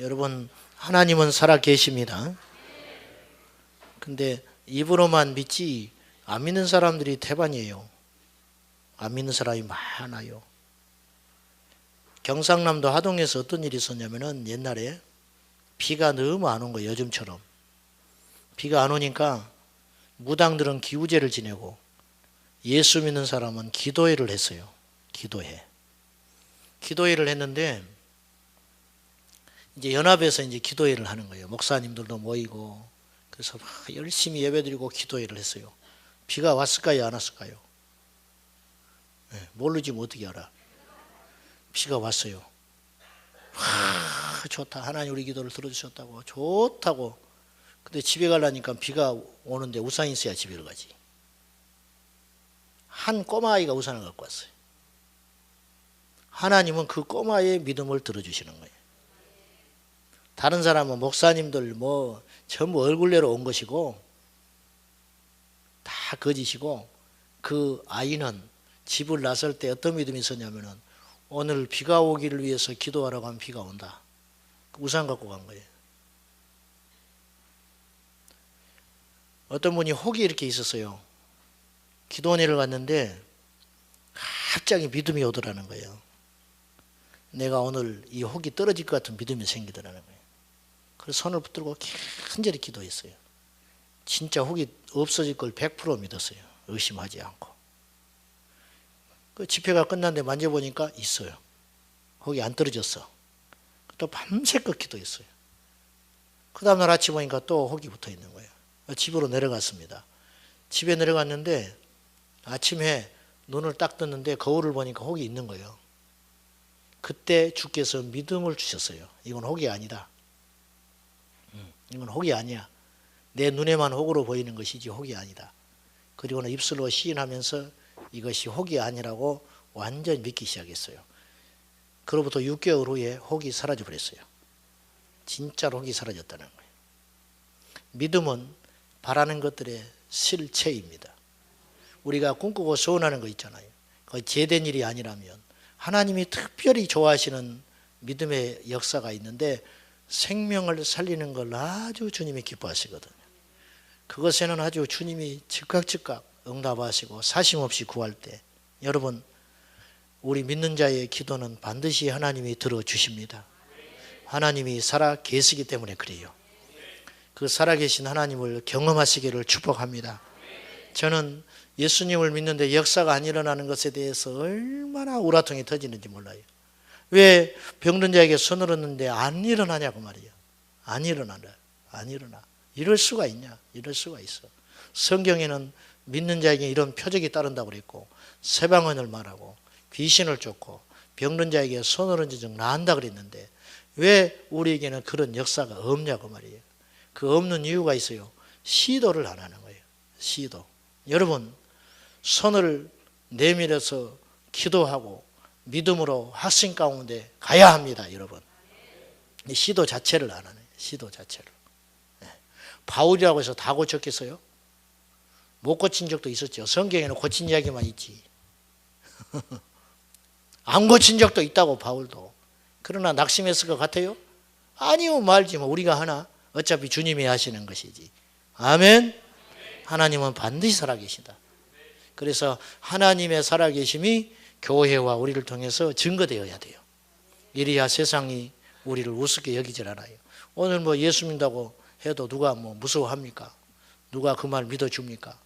여러분, 하나님은 살아 계십니다. 근데 입으로만 믿지 안 믿는 사람들이 태반이에요. 안 믿는 사람이 많아요. 경상남도 하동에서 어떤 일이 있었냐면은 옛날에 비가 너무 안 온 거예요. 요즘처럼. 비가 안 오니까 무당들은 기우제를 지내고 예수 믿는 사람은 기도회를 했어요. 기도회. 기도회를 했는데 이제 연합에서 이제 기도회를 하는 거예요. 목사님들도 모이고 그래서 막 열심히 예배드리고 기도회를 했어요. 비가 왔을까요? 안 왔을까요? 네, 모르지 뭐 어떻게 알아? 비가 왔어요. 좋다. 하나님 우리 기도를 들어주셨다고. 좋다고. 근데 집에 가려니까 비가 오는데 우산이 있어야 집에 가지. 한 꼬마아이가 우산을 갖고 왔어요. 하나님은 그 꼬마의 믿음을 들어주시는 거예요. 다른 사람은 목사님들 뭐 전부 얼굴내로 온 것이고 다 거짓이고 그 아이는 집을 나설 때 어떤 믿음이 있었냐면은 오늘 비가 오기를 위해서 기도하라고 하면 비가 온다. 우산 갖고 간 거예요. 어떤 분이 혹이 이렇게 있었어요. 기도원회를 갔는데 갑자기 믿음이 오더라는 거예요. 내가 오늘 이 혹이 떨어질 것 같은 믿음이 생기더라는 거예요. 그래서 손을 붙들고 간절히 기도했어요. 진짜 혹이 없어질 걸 100% 믿었어요. 의심하지 않고. 그 집회가 끝났는데 만져보니까 있어요. 혹이 안 떨어졌어. 또 밤새껏 기도했어요. 그 다음날 아침 보니까 또 혹이 붙어 있는 거예요. 집으로 내려갔습니다. 집에 내려갔는데 아침에 눈을 딱 떴는데 거울을 보니까 혹이 있는 거예요. 그때 주께서 믿음을 주셨어요. 이건 혹이 아니다. 이건 혹이 아니야. 내 눈에만 혹으로 보이는 것이지 혹이 아니다. 그리고는 입술로 시인하면서 이것이 혹이 아니라고 완전히 믿기 시작했어요. 그로부터 6개월 후에 혹이 사라져 버렸어요. 진짜로 혹이 사라졌다는 거예요. 믿음은 바라는 것들의 실체입니다. 우리가 꿈꾸고 소원하는 거 있잖아요. 거의 제된 일이 아니라면 하나님이 특별히 좋아하시는 믿음의 역사가 있는데 생명을 살리는 걸 아주 주님이 기뻐하시거든요. 그것에는 아주 주님이 즉각 응답하시고 사심없이 구할 때 여러분 우리 믿는 자의 기도는 반드시 하나님이 들어주십니다. 하나님이 살아 계시기 때문에 그래요. 그 살아계신 하나님을 경험하시기를 축복합니다. 저는 예수님을 믿는데 역사가 안 일어나는 것에 대해서 얼마나 우라통이 터지는지 몰라요. 왜 병든 자에게 손을 얹는데 안 일어나냐고 말이에요. 안 일어나. 이럴 수가 있냐? 이럴 수가 있어. 성경에는 믿는 자에게 이런 표적이 따른다고 그랬고 새방언을 말하고 귀신을 쫓고 병든 자에게 손을 얹으면 나은다 그랬는데 왜 우리에게는 그런 역사가 없냐고 말이에요. 그 없는 이유가 있어요. 시도를 안 하는 거예요. 시도. 여러분 손을 내밀어서 기도하고 믿음으로 확신 가운데 가야 합니다. 여러분 시도 자체를 안 하네요. 시도 자체를. 바울이라고 해서 다 고쳤겠어요? 못 고친 적도 있었죠. 성경에는 고친 이야기만 있지. 안 고친 적도 있다고 바울도. 그러나 낙심했을 것 같아요? 아니요 말지 뭐 우리가 하나 어차피 주님이 하시는 것이지. 아멘. 하나님은 반드시 살아계시다. 그래서 하나님의 살아계심이 교회와 우리를 통해서 증거되어야 돼요. 이래야 세상이 우리를 우습게 여기질 않아요. 오늘 뭐 예수 믿는다고 해도 누가 뭐 무서워합니까? 누가 그 말 믿어줍니까?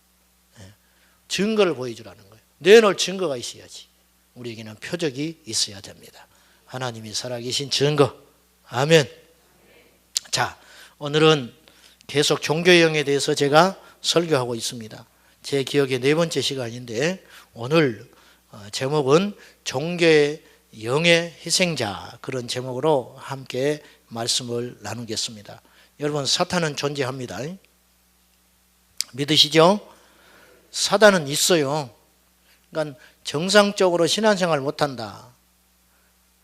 증거를 보여주라는 거예요. 내놓을 증거가 있어야지. 우리에게는 표적이 있어야 됩니다. 하나님이 살아계신 증거. 아멘. 자, 오늘은 계속 종교의 영에 대해서 제가 설교하고 있습니다. 제 기억의 4번째 시간인데 오늘 제목은 종교의 영의 희생자 그런 제목으로 함께 말씀을 나누겠습니다. 여러분 사탄은 존재합니다. 믿으시죠? 사단은 있어요. 그러니까 정상적으로 신앙생활 못한다.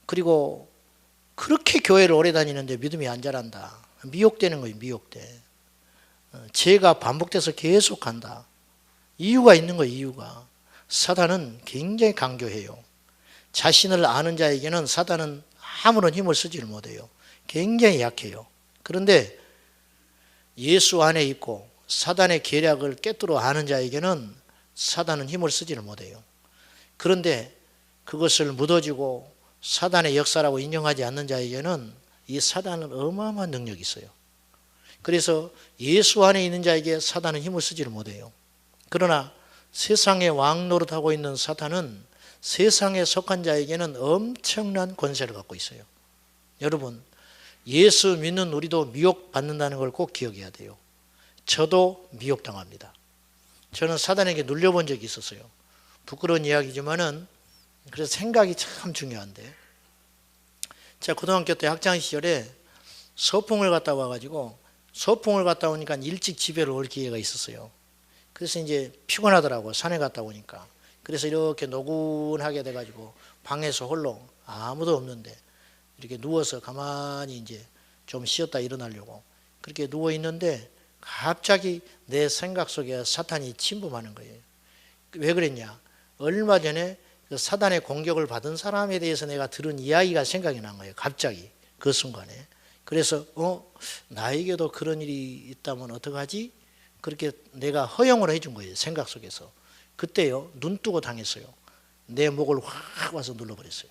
그리고 그렇게 교회를 오래 다니는데 믿음이 안 자란다. 미혹되는 거예요. 미혹돼. 죄가 반복돼서 계속한다. 이유가 있는 거예요. 이유가. 사단은 굉장히 강조해요. 자신을 아는 자에게는 사단은 아무런 힘을 쓰지를 못해요. 굉장히 약해요. 그런데 예수 안에 있고 사단의 계략을 꿰뚫어 아는 자에게는 사단은 힘을 쓰지를 못해요. 그런데 그것을 묻어지고 사단의 역사라고 인정하지 않는 자에게는 이 사단은 어마어마한 능력이 있어요. 그래서 예수 안에 있는 자에게 사단은 힘을 쓰지를 못해요. 그러나 세상의 왕 노릇하고 있는 사탄은 세상에 속한 자에게는 엄청난 권세를 갖고 있어요. 여러분, 예수 믿는 우리도 미혹받는다는 걸 꼭 기억해야 돼요. 저도 미혹당합니다. 저는 사단에게 눌려본 적이 있었어요. 부끄러운 이야기지만은 그래서 생각이 참 중요한데, 제가 고등학교 때 학창 시절에 서풍을 갔다 와가지고 서풍을 갔다 오니까 일찍 집에를 올 기회가 있었어요. 그래서 이제 피곤하더라고, 산에 갔다 오니까. 그래서 이렇게 노곤하게 돼가지고 방에서 홀로 아무도 없는데 이렇게 누워서 가만히 이제 좀 쉬었다 일어나려고 그렇게 누워 있는데 갑자기 내 생각 속에 사탄이 침범하는 거예요. 왜 그랬냐? 얼마 전에 그 사단의 공격을 받은 사람에 대해서 내가 들은 이야기가 생각이 난 거예요. 갑자기 그 순간에. 그래서 나에게도 그런 일이 있다면 어떡하지? 그렇게 내가 허용을 해준 거예요. 생각 속에서. 그때요, 눈 뜨고 당했어요. 내 목을 확 와서 눌러버렸어요.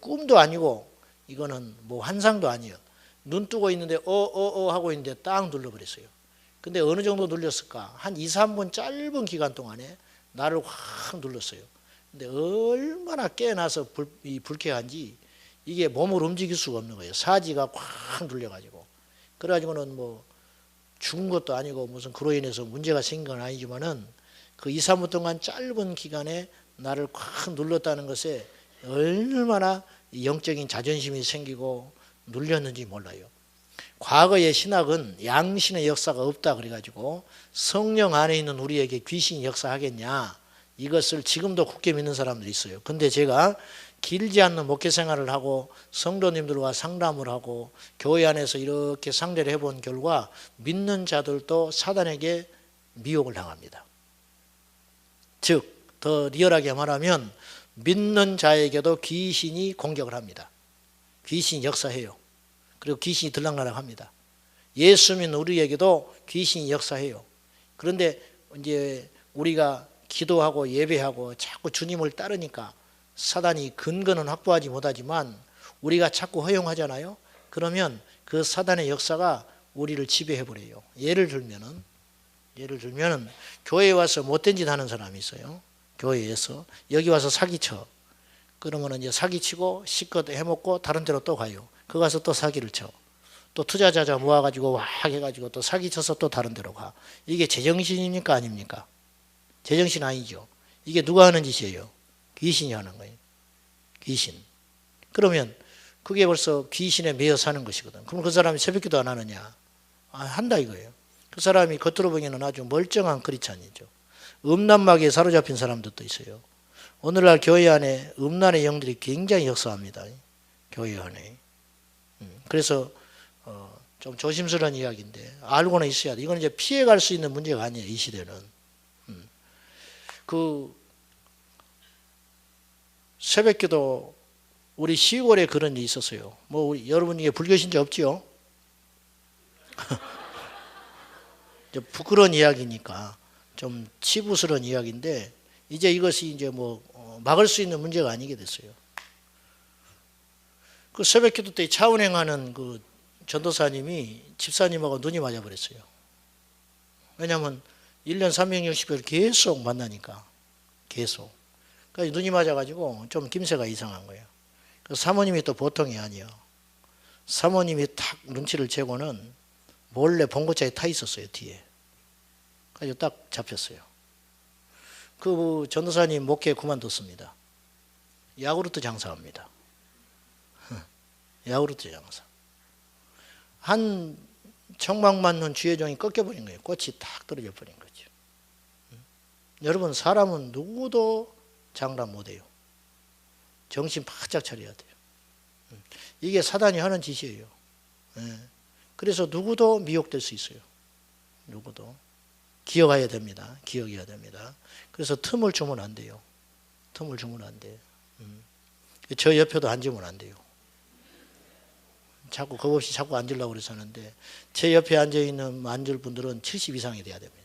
꿈도 아니고 이거는 뭐 환상도 아니에요. 눈 뜨고 있는데 하고 있는데 딱 눌러버렸어요. 근데 어느 정도 눌렸을까? 한 2, 3분 짧은 기간 동안에 나를 확 눌렀어요. 근데 얼마나 깨어나서 불쾌한지 이게 몸을 움직일 수가 없는 거예요. 사지가 확 눌려가지고. 그래가지고는 뭐 죽은 것도 아니고 무슨 그로 인해서 문제가 생긴 건 아니지만은 그 2, 3분 동안 짧은 기간에 나를 확 눌렀다는 것에 얼마나 영적인 자존심이 생기고 눌렸는지 몰라요. 과거의 신학은 양신의 역사가 없다 그래가지고 성령 안에 있는 우리에게 귀신이 역사하겠냐, 이것을 지금도 굳게 믿는 사람들이 있어요. 근데 제가 길지 않는 목회 생활을 하고 성도님들과 상담을 하고 교회 안에서 이렇게 상대를 해본 결과 믿는 자들도 사단에게 미혹을 당합니다. 즉 더 리얼하게 말하면 믿는 자에게도 귀신이 공격을 합니다. 귀신이 역사해요. 그리고 귀신이 들락날락합니다. 예수 믿는 우리에게도 귀신이 역사해요. 그런데 이제 우리가 기도하고 예배하고 자꾸 주님을 따르니까 사단이 근거는 확보하지 못하지만 우리가 자꾸 허용하잖아요. 그러면 그 사단의 역사가 우리를 지배해버려요. 예를 들면은 교회에 와서 못된 짓 하는 사람이 있어요. 교회에서 여기 와서 사기쳐. 그러면 이제 사기치고 실컷 해먹고 다른 데로 또 가요. 그 가서 또 사기를 쳐. 또 투자자자 모아가지고 와 해가지고 또 사기쳐서 또 다른 데로 가. 이게 제정신입니까 아닙니까? 제정신 아니죠. 이게 누가 하는 짓이에요? 귀신이 하는 거예요. 귀신. 그러면 그게 벌써 귀신에 매여 사는 것이거든. 그럼 그 사람이 새벽기도 안 하느냐? 한다 이거예요. 그 사람이 겉으로 보기에는 아주 멀쩡한 크리스찬이죠. 음란마귀에 사로잡힌 사람들도 있어요. 오늘날 교회 안에 음란의 영들이 굉장히 역사합니다. 교회 안에. 그래서 좀 조심스러운 이야기인데 알고는 있어야 돼. 이건 이제 피해갈 수 있는 문제가 아니에요. 이 시대는. 그 새벽기도 우리 시골에 그런 일이 있었어요. 뭐 여러분 이게 불교 신자 없지요? 부끄러운 이야기니까 좀 치부스러운 이야기인데 이제 이것이 이제 뭐 막을 수 있는 문제가 아니게 됐어요. 그 새벽기도 때 차운행하는 그 전도사님이 집사님하고 눈이 맞아버렸어요. 왜냐하면 1년 360일 계속 만나니까 계속. 그래서 눈이 맞아가지고 좀 김새가 이상한 거예요. 그 사모님이 또 보통이 아니에요. 사모님이 탁 눈치를 채고는 몰래 봉고차에 타 있었어요, 뒤에. 그래서 딱 잡혔어요. 그 전도사님 목회 그만뒀습니다. 야구르트 장사합니다. 야구르트 장사. 한 청막 맞는 주의종이 꺾여버린 거예요. 꽃이 탁 떨어져 버린 거죠. 여러분, 사람은 누구도 장담 못해요. 정신 바짝 차려야 돼요. 이게 사단이 하는 짓이에요. 그래서 누구도 미혹될 수 있어요. 누구도. 기억해야 됩니다. 기억해야 됩니다. 그래서 틈을 주면 안 돼요. 틈을 주면 안 돼요. 저 옆에도 앉으면 안 돼요. 자꾸 겁 없이 자꾸 앉으려고 그래서 하는데 제 옆에 앉아있는 앉을 분들은 70 이상이 돼야 됩니다.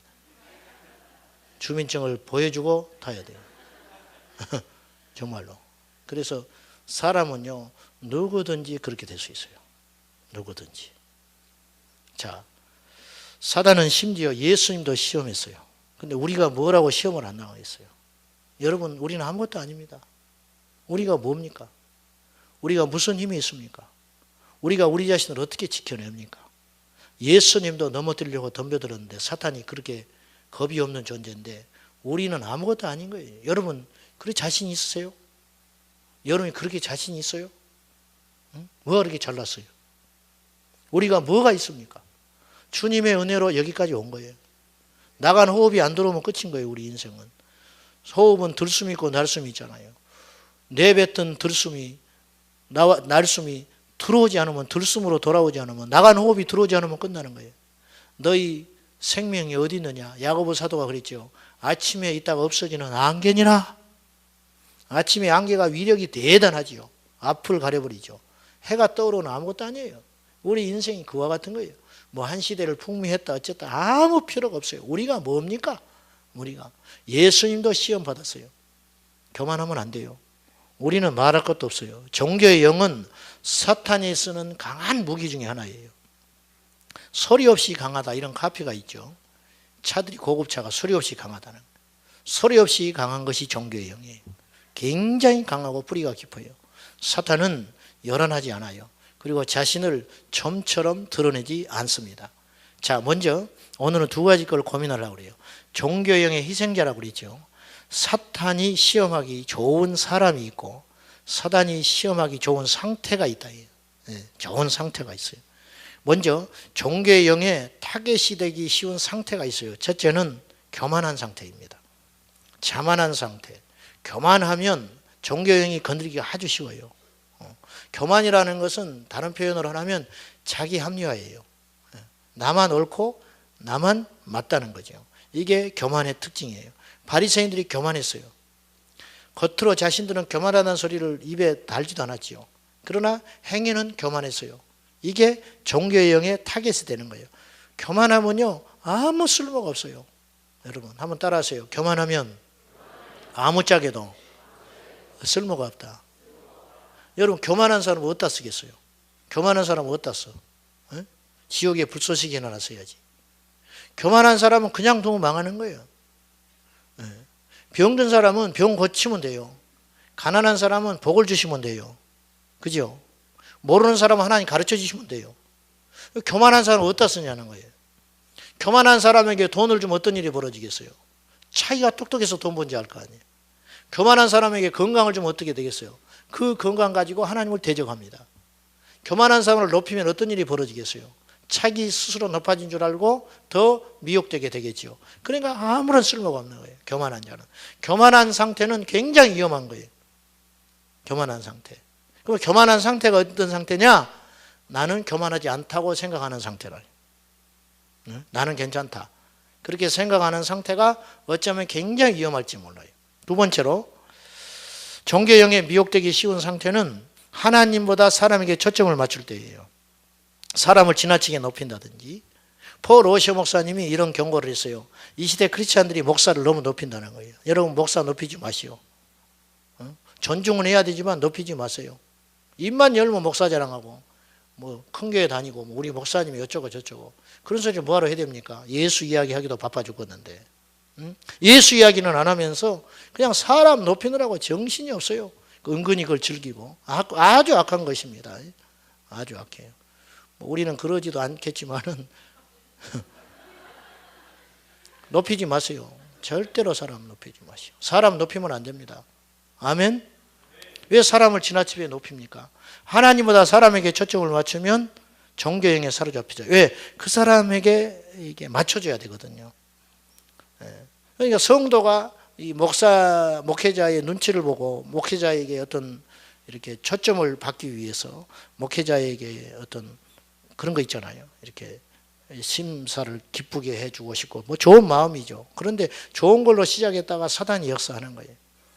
주민증을 보여주고 타야 돼요. 정말로. 그래서 사람은요, 누구든지 그렇게 될 수 있어요. 누구든지. 자, 사단은 심지어 예수님도 시험했어요. 근데 우리가 뭐라고 시험을 안 나가겠어요? 여러분, 우리는 아무것도 아닙니다. 우리가 뭡니까? 우리가 무슨 힘이 있습니까? 우리가 우리 자신을 어떻게 지켜냅니까? 예수님도 넘어뜨리려고 덤벼들었는데 사탄이 그렇게 겁이 없는 존재인데 우리는 아무것도 아닌 거예요. 여러분, 그렇게 자신 있으세요? 여러분이 그렇게 자신 있어요? 응? 뭐가 그렇게 잘났어요? 우리가 뭐가 있습니까? 주님의 은혜로 여기까지 온 거예요. 나간 호흡이 안 들어오면 끝인 거예요. 우리 인생은. 호흡은 들숨이 있고 날숨이 있잖아요. 내뱉은 들숨이 날숨이 들어오지 않으면, 들숨으로 돌아오지 않으면, 나간 호흡이 들어오지 않으면 끝나는 거예요. 너희 생명이 어디 있느냐? 야고보 사도가 그랬죠. 아침에 있다가 없어지는 안개니라. 아침에 안개가 위력이 대단하지요. 앞을 가려버리죠. 해가 떠오르는 아무것도 아니에요. 우리 인생이 그와 같은 거예요. 뭐 한 시대를 풍미했다 어쨌다 아무 필요가 없어요. 우리가 뭡니까? 우리가 예수님도 시험 받았어요. 교만하면 안 돼요. 우리는 말할 것도 없어요. 종교의 영은 사탄이 쓰는 강한 무기 중에 하나예요. 소리 없이 강하다 이런 카피가 있죠. 차들이 고급차가 소리 없이 강하다는. 소리 없이 강한 것이 종교의 영이에요. 굉장히 강하고 뿌리가 깊어요. 사탄은 열한하지 않아요. 그리고 자신을 점처럼 드러내지 않습니다. 자, 먼저 오늘은 두 가지 걸 고민하려고 그래요. 종교형의 희생자라고 그랬죠. 사탄이 시험하기 좋은 사람이 있고 사단이 시험하기 좋은 상태가 있다. 네, 좋은 상태가 있어요. 먼저 종교의 영에 타겟이 되기 쉬운 상태가 있어요. 첫째는 교만한 상태입니다. 자만한 상태. 교만하면 종교형이 건드리기가 아주 쉬워요. 교만이라는 것은 다른 표현으로 하면 자기 합리화예요. 나만 옳고 나만 맞다는 거죠. 이게 교만의 특징이에요. 바리새인들이 교만했어요. 겉으로 자신들은 교만하다는 소리를 입에 달지도 않았지요. 그러나 행위는 교만했어요. 이게 종교의 영의 타겟이 되는 거예요. 교만하면요 아무 쓸모가 없어요. 여러분 한번 따라하세요. 교만하면 아무짝에도 쓸모가 없다. 여러분 교만한 사람은 어디다 쓰겠어요? 교만한 사람은 어디다 써? 에? 지옥에 불쏘시개나 놨어야지. 교만한 사람은 그냥 두면 망하는 거예요. 에. 병든 사람은 병 고치면 돼요. 가난한 사람은 복을 주시면 돼요. 그죠? 모르는 사람은 하나님 가르쳐 주시면 돼요. 교만한 사람은 어디다 쓰냐는 거예요. 교만한 사람에게 돈을 주면 어떤 일이 벌어지겠어요? 차이가 똑똑해서 돈 번지 할 거 아니에요. 교만한 사람에게 건강을 주면 어떻게 되겠어요? 그 건강 가지고 하나님을 대적합니다. 교만한 사람을 높이면 어떤 일이 벌어지겠어요? 자기 스스로 높아진 줄 알고 더 미혹되게 되겠죠. 그러니까 아무런 쓸모가 없는 거예요. 교만한 자는. 교만한 상태는 굉장히 위험한 거예요. 교만한 상태. 그럼 교만한 상태가 어떤 상태냐? 나는 교만하지 않다고 생각하는 상태라. 나는 괜찮다. 그렇게 생각하는 상태가 어쩌면 굉장히 위험할지 몰라요. 두 번째로 종교형에 미혹되기 쉬운 상태는 하나님보다 사람에게 초점을 맞출 때예요. 사람을 지나치게 높인다든지. 폴 오셔 목사님이 이런 경고를 했어요. 이 시대 크리스찬들이 목사를 너무 높인다는 거예요. 여러분 목사 높이지 마시오. 존중은 해야 되지만 높이지 마세요. 입만 열면 목사 자랑하고 뭐 큰 교회 다니고 뭐 우리 목사님이 어쩌고 저쩌고 그런 소리 뭐하러 해야 됩니까? 예수 이야기하기도 바빠 죽겠는데. 예수 이야기는 안 하면서 그냥 사람 높이느라고 정신이 없어요. 은근히 그걸 즐기고 아주 악한 것입니다. 아주 악해요. 우리는 그러지도 않겠지만은 높이지 마세요. 절대로 사람 높이지 마시오. 사람 높이면 안 됩니다. 아멘? 왜 사람을 지나치게 높입니까? 하나님보다 사람에게 초점을 맞추면 종교형에 사로잡히죠. 왜? 그 사람에게 이게 맞춰줘야 되거든요. 그러니까 성도가 이 목회자의 눈치를 보고 목회자에게 어떤 이렇게 초점을 받기 위해서 목회자에게 어떤 그런 거 있잖아요. 이렇게 심사를 기쁘게 해주고 싶고 뭐 좋은 마음이죠. 그런데 좋은 걸로 시작했다가 사단이 역사하는 거예요.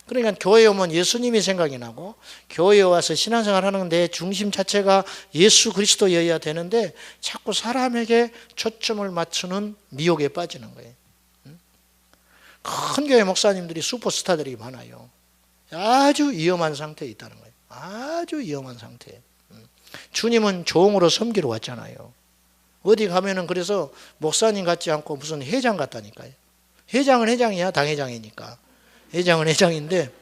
그러니까 교회에 오면 예수님이 생각이 나고, 교회에 와서 신앙생활 하는 내 중심 자체가 예수 그리스도여야 되는데 자꾸 사람에게 초점을 맞추는 미혹에 빠지는 거예요. 큰 교회 목사님들이 슈퍼스타들이 많아요. 아주 위험한 상태에 있다는 거예요. 아주 위험한 상태에. 주님은 종으로 섬기러 왔잖아요. 어디 가면은 그래서 목사님 같지 않고 무슨 회장 같다니까요. 회장은 회장이야, 당회장이니까. 회장은 회장인데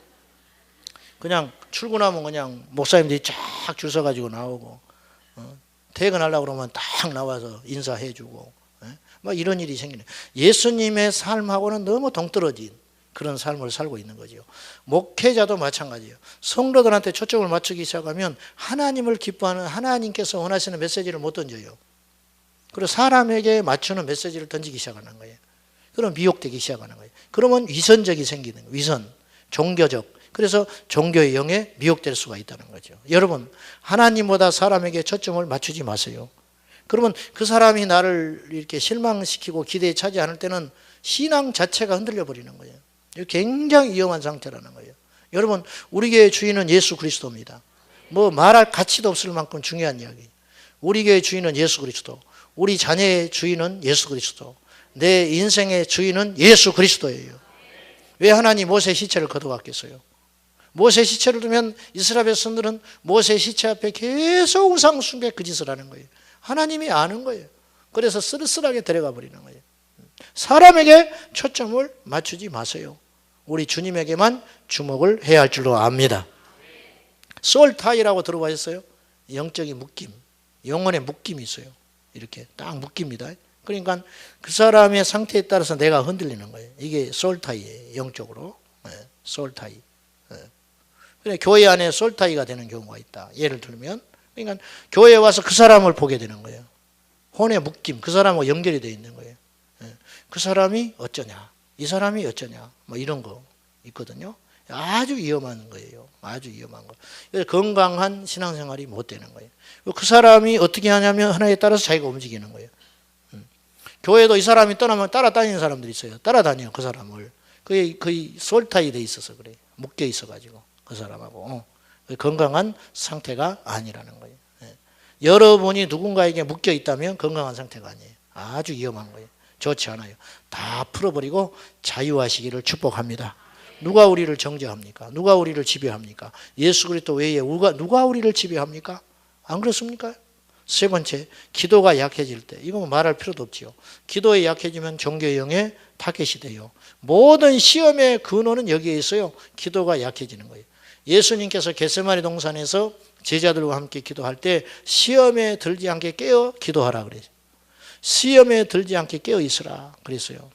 그냥 출근하면 그냥 목사님들이 쫙 줄 서가지고 나오고, 퇴근하려고 그러면 딱 나와서 인사해주고, 막 이런 일이 생기네. 예수님의 삶하고는 너무 동떨어진 그런 삶을 살고 있는 거죠. 목회자도 마찬가지예요. 성도들한테 초점을 맞추기 시작하면 하나님을 기뻐하는, 하나님께서 원하시는 메시지를 못 던져요. 그리고 사람에게 맞추는 메시지를 던지기 시작하는 거예요. 그럼 미혹되기 시작하는 거예요. 그러면 위선적이 생기는 거예요. 위선, 종교적. 그래서 종교의 영에 미혹될 수가 있다는 거죠. 여러분, 하나님보다 사람에게 초점을 맞추지 마세요. 그러면 그 사람이 나를 이렇게 실망시키고 기대에 차지 않을 때는 신앙 자체가 흔들려 버리는 거예요. 굉장히 위험한 상태라는 거예요. 여러분, 우리 교회 주인은 예수 그리스도입니다. 뭐 말할 가치도 없을 만큼 중요한 이야기. 우리 교회 주인은 예수 그리스도. 우리 자녀의 주인은 예수 그리스도. 내 인생의 주인은 예수 그리스도예요. 왜 하나님 모세 시체를 거둬왔겠어요? 모세 시체를 두면 이스라엘 백성들은 모세 시체 앞에 계속 우상 숭배 그 짓을 하는 거예요. 하나님이 아는 거예요. 그래서 쓸쓸하게 데려가 버리는 거예요. 사람에게 초점을 맞추지 마세요. 우리 주님에게만 주목을 해야 할 줄로 압니다. 소울타이라고 들어보셨어요? 영적인 묶임, 영혼의 묶임이 있어요. 이렇게 딱 묶입니다. 그러니까 그 사람의 상태에 따라서 내가 흔들리는 거예요. 이게 소울타이예요. 영적으로. 소울타이. 그래, 교회 안에 소울타이가 되는 경우가 있다. 예를 들면, 그러니까 교회에 와서 그 사람을 보게 되는 거예요. 혼의 묶임, 그 사람하고 연결이 되어 있는 거예요. 그 사람이 어쩌냐, 이 사람이 어쩌냐, 뭐 이런 거 있거든요. 아주 위험한 거예요. 아주 위험한 거. 그래서 건강한 신앙생활이 못 되는 거예요. 그 사람이 어떻게 하냐면 하나에 따라서 자기가 움직이는 거예요. 교회도 이 사람이 떠나면 따라다니는 사람들이 있어요. 따라다녀요, 그 사람을. 거의 솔타이 돼 있어서 그래요. 묶여 있어가지고 그 사람하고 건강한 상태가 아니라는 거예요. 여러분이 누군가에게 묶여 있다면 건강한 상태가 아니에요. 아주 위험한 거예요. 좋지 않아요. 다 풀어버리고 자유하시기를 축복합니다. 누가 우리를 정죄합니까? 누가 우리를 지배합니까? 예수 그리스도 외에 누가 우리를 지배합니까? 안 그렇습니까? 세 번째, 기도가 약해질 때. 이거 말할 필요도 없지요. 기도에 약해지면 종교의 영에 타겟이 돼요. 모든 시험의 근원은 여기에 있어요. 기도가 약해지는 거예요. 예수님께서 겟세마네 동산에서 제자들과 함께 기도할 때 시험에 들지 않게 깨어 기도하라 그래요. 시험에 들지 않게 깨어 있으라 그랬어요.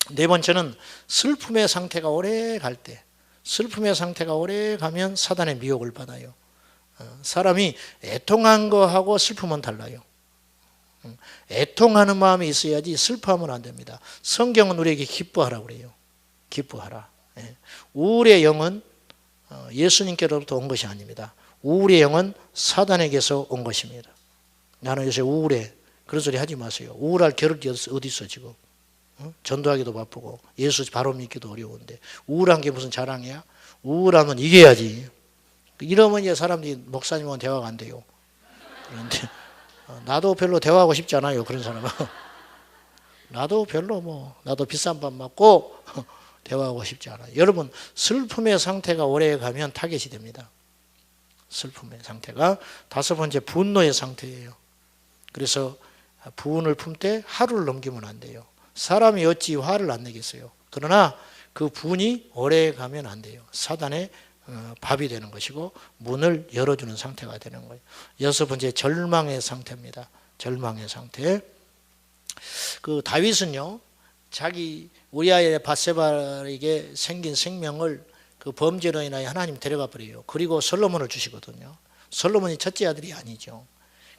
네 번째는 슬픔의 상태가 오래 갈 때. 슬픔의 상태가 오래 가면 사단의 미혹을 받아요. 사람이 애통한 거하고 슬픔은 달라요. 애통하는 마음이 있어야지 슬퍼하면 안 됩니다. 성경은 우리에게 기뻐하라고 그래요. 기뻐하라. 우울의 영은 예수님께로부터 온 것이 아닙니다. 우울의 영은 사단에게서 온 것입니다. 나는 요새 우울해. 그런 소리 하지 마세요. 우울할 겨를이 어디 있어 지금. 전도하기도 바쁘고 예수 바로 믿기도 어려운데 우울한 게 무슨 자랑이야? 우울하면 이겨야지. 이러면 이제 사람들이 목사님하고 대화가 안 돼요. 그런데 나도 별로 대화하고 싶지 않아요. 그런 사람은. 나도 별로 나도 비싼 밥 먹고 대화하고 싶지 않아요. 여러분, 슬픔의 상태가 오래 가면 타겟이 됩니다. 슬픔의 상태가. 다섯 번째, 분노의 상태예요. 그래서 분을 품되 하루를 넘기면 안 돼요. 사람이 어찌 화를 안 내겠어요. 그러나 그 분이 오래 가면 안 돼요. 사단의 밥이 되는 것이고 문을 열어주는 상태가 되는 거예요. 여섯 번째, 절망의 상태입니다. 절망의 상태. 그 다윗은요, 자기 우리아의 밧세바에게 생긴 생명을 그 범죄로 인하여 하나님 데려가 버려요. 그리고 솔로몬을 주시거든요. 솔로몬이 첫째 아들이 아니죠.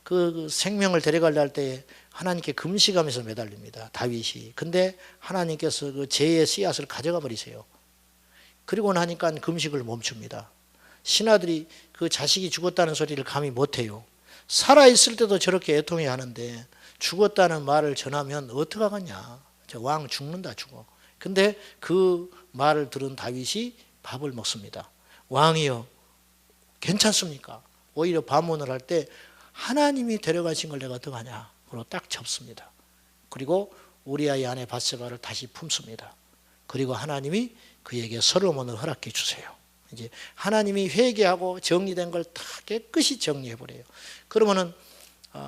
그 생명을 데려가려 할 때 하나님께 금식하면서 매달립니다. 다윗이. 근데 하나님께서 그 죄의 씨앗을 가져가 버리세요. 그리고 나니까 금식을 멈춥니다. 신하들이 그 자식이 죽었다는 소리를 감히 못해요. 살아있을 때도 저렇게 애통해 하는데 죽었다는 말을 전하면 어떡하겠냐. 저 왕 죽는다 죽어. 근데 그 말을 들은 다윗이 밥을 먹습니다. 왕이여 괜찮습니까? 오히려 반문을 할 때 하나님이 데려가신 걸 내가 어떡하냐? 그리고 딱 접습니다. 그리고 우리아의 아내 밧세바를 다시 품습니다. 그리고 하나님이 그에게 솔로몬을 허락해 주세요. 이제 하나님이 회개하고 정리된 걸 다 깨끗이 정리해 버려요. 그러면은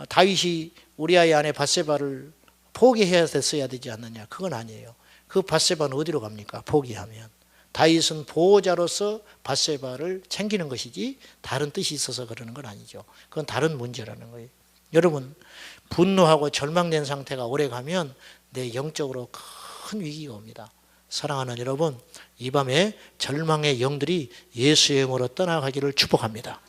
다윗이 우리아의 아내 밧세바를 포기해야 됐어야 되지 않느냐? 그건 아니에요. 그 밧세바는 어디로 갑니까? 포기하면. 다윗은 보호자로서 밧세바를 챙기는 것이지 다른 뜻이 있어서 그러는 건 아니죠. 그건 다른 문제라는 거예요. 여러분, 분노하고 절망된 상태가 오래 가면 내 영적으로 큰 위기가 옵니다. 사랑하는 여러분, 이 밤에 절망의 영들이 예수의 이름으로 떠나가기를 축복합니다.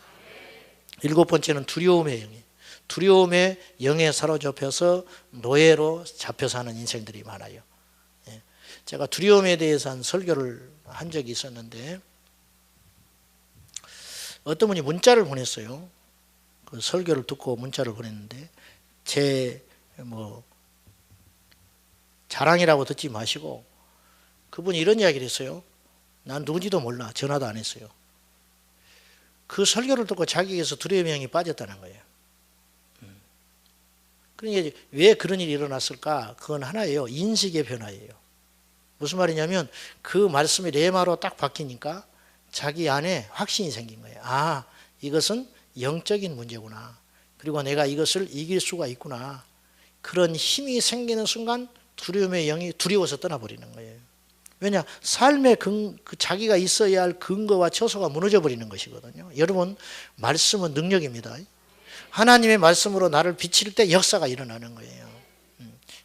7번째는 두려움의 영이에요. 두려움의 영에 사로잡혀서 노예로 잡혀 사는 인생들이 많아요. 제가 두려움에 대해서 한 설교를 한 적이 있었는데 어떤 분이 문자를 보냈어요. 그 설교를 듣고 문자를 보냈는데 제 자랑이라고 듣지 마시고 그분이 이런 이야기를 했어요. 난 누군지도 몰라. 전화도 안 했어요. 그 설교를 듣고 자기에게서 두려움의 영이 빠졌다는 거예요. 그러니까 왜 그런 일이 일어났을까? 그건 하나예요. 인식의 변화예요. 무슨 말이냐면 그 말씀이 레마로 딱 바뀌니까 자기 안에 확신이 생긴 거예요. 아, 이것은 영적인 문제구나. 그리고 내가 이것을 이길 수가 있구나. 그런 힘이 생기는 순간 두려움의 영이 두려워서 떠나버리는 거예요. 왜냐? 삶의 자기가 있어야 할 근거와 처소가 무너져 버리는 것이거든요. 여러분, 말씀은 능력입니다. 하나님의 말씀으로 나를 비칠 때 역사가 일어나는 거예요.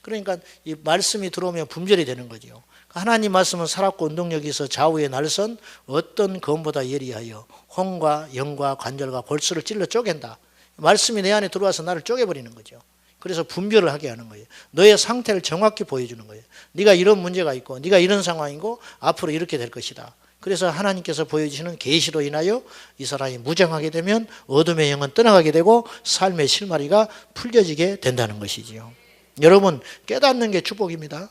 그러니까 이 말씀이 들어오면 분별이 되는 거죠. 하나님 말씀은 살았고 운동력이 있어 좌우의 날선 어떤 검보다 예리하여 혼과 영과 관절과 골수를 찔러 쪼갠다. 말씀이 내 안에 들어와서 나를 쪼개버리는 거죠. 그래서 분별을 하게 하는 거예요. 너의 상태를 정확히 보여주는 거예요. 네가 이런 문제가 있고 네가 이런 상황이고 앞으로 이렇게 될 것이다. 그래서 하나님께서 보여주시는 계시로 인하여 이 사람이 무장하게 되면 어둠의 영은 떠나가게 되고 삶의 실마리가 풀려지게 된다는 것이지요. 여러분, 깨닫는 게 축복입니다.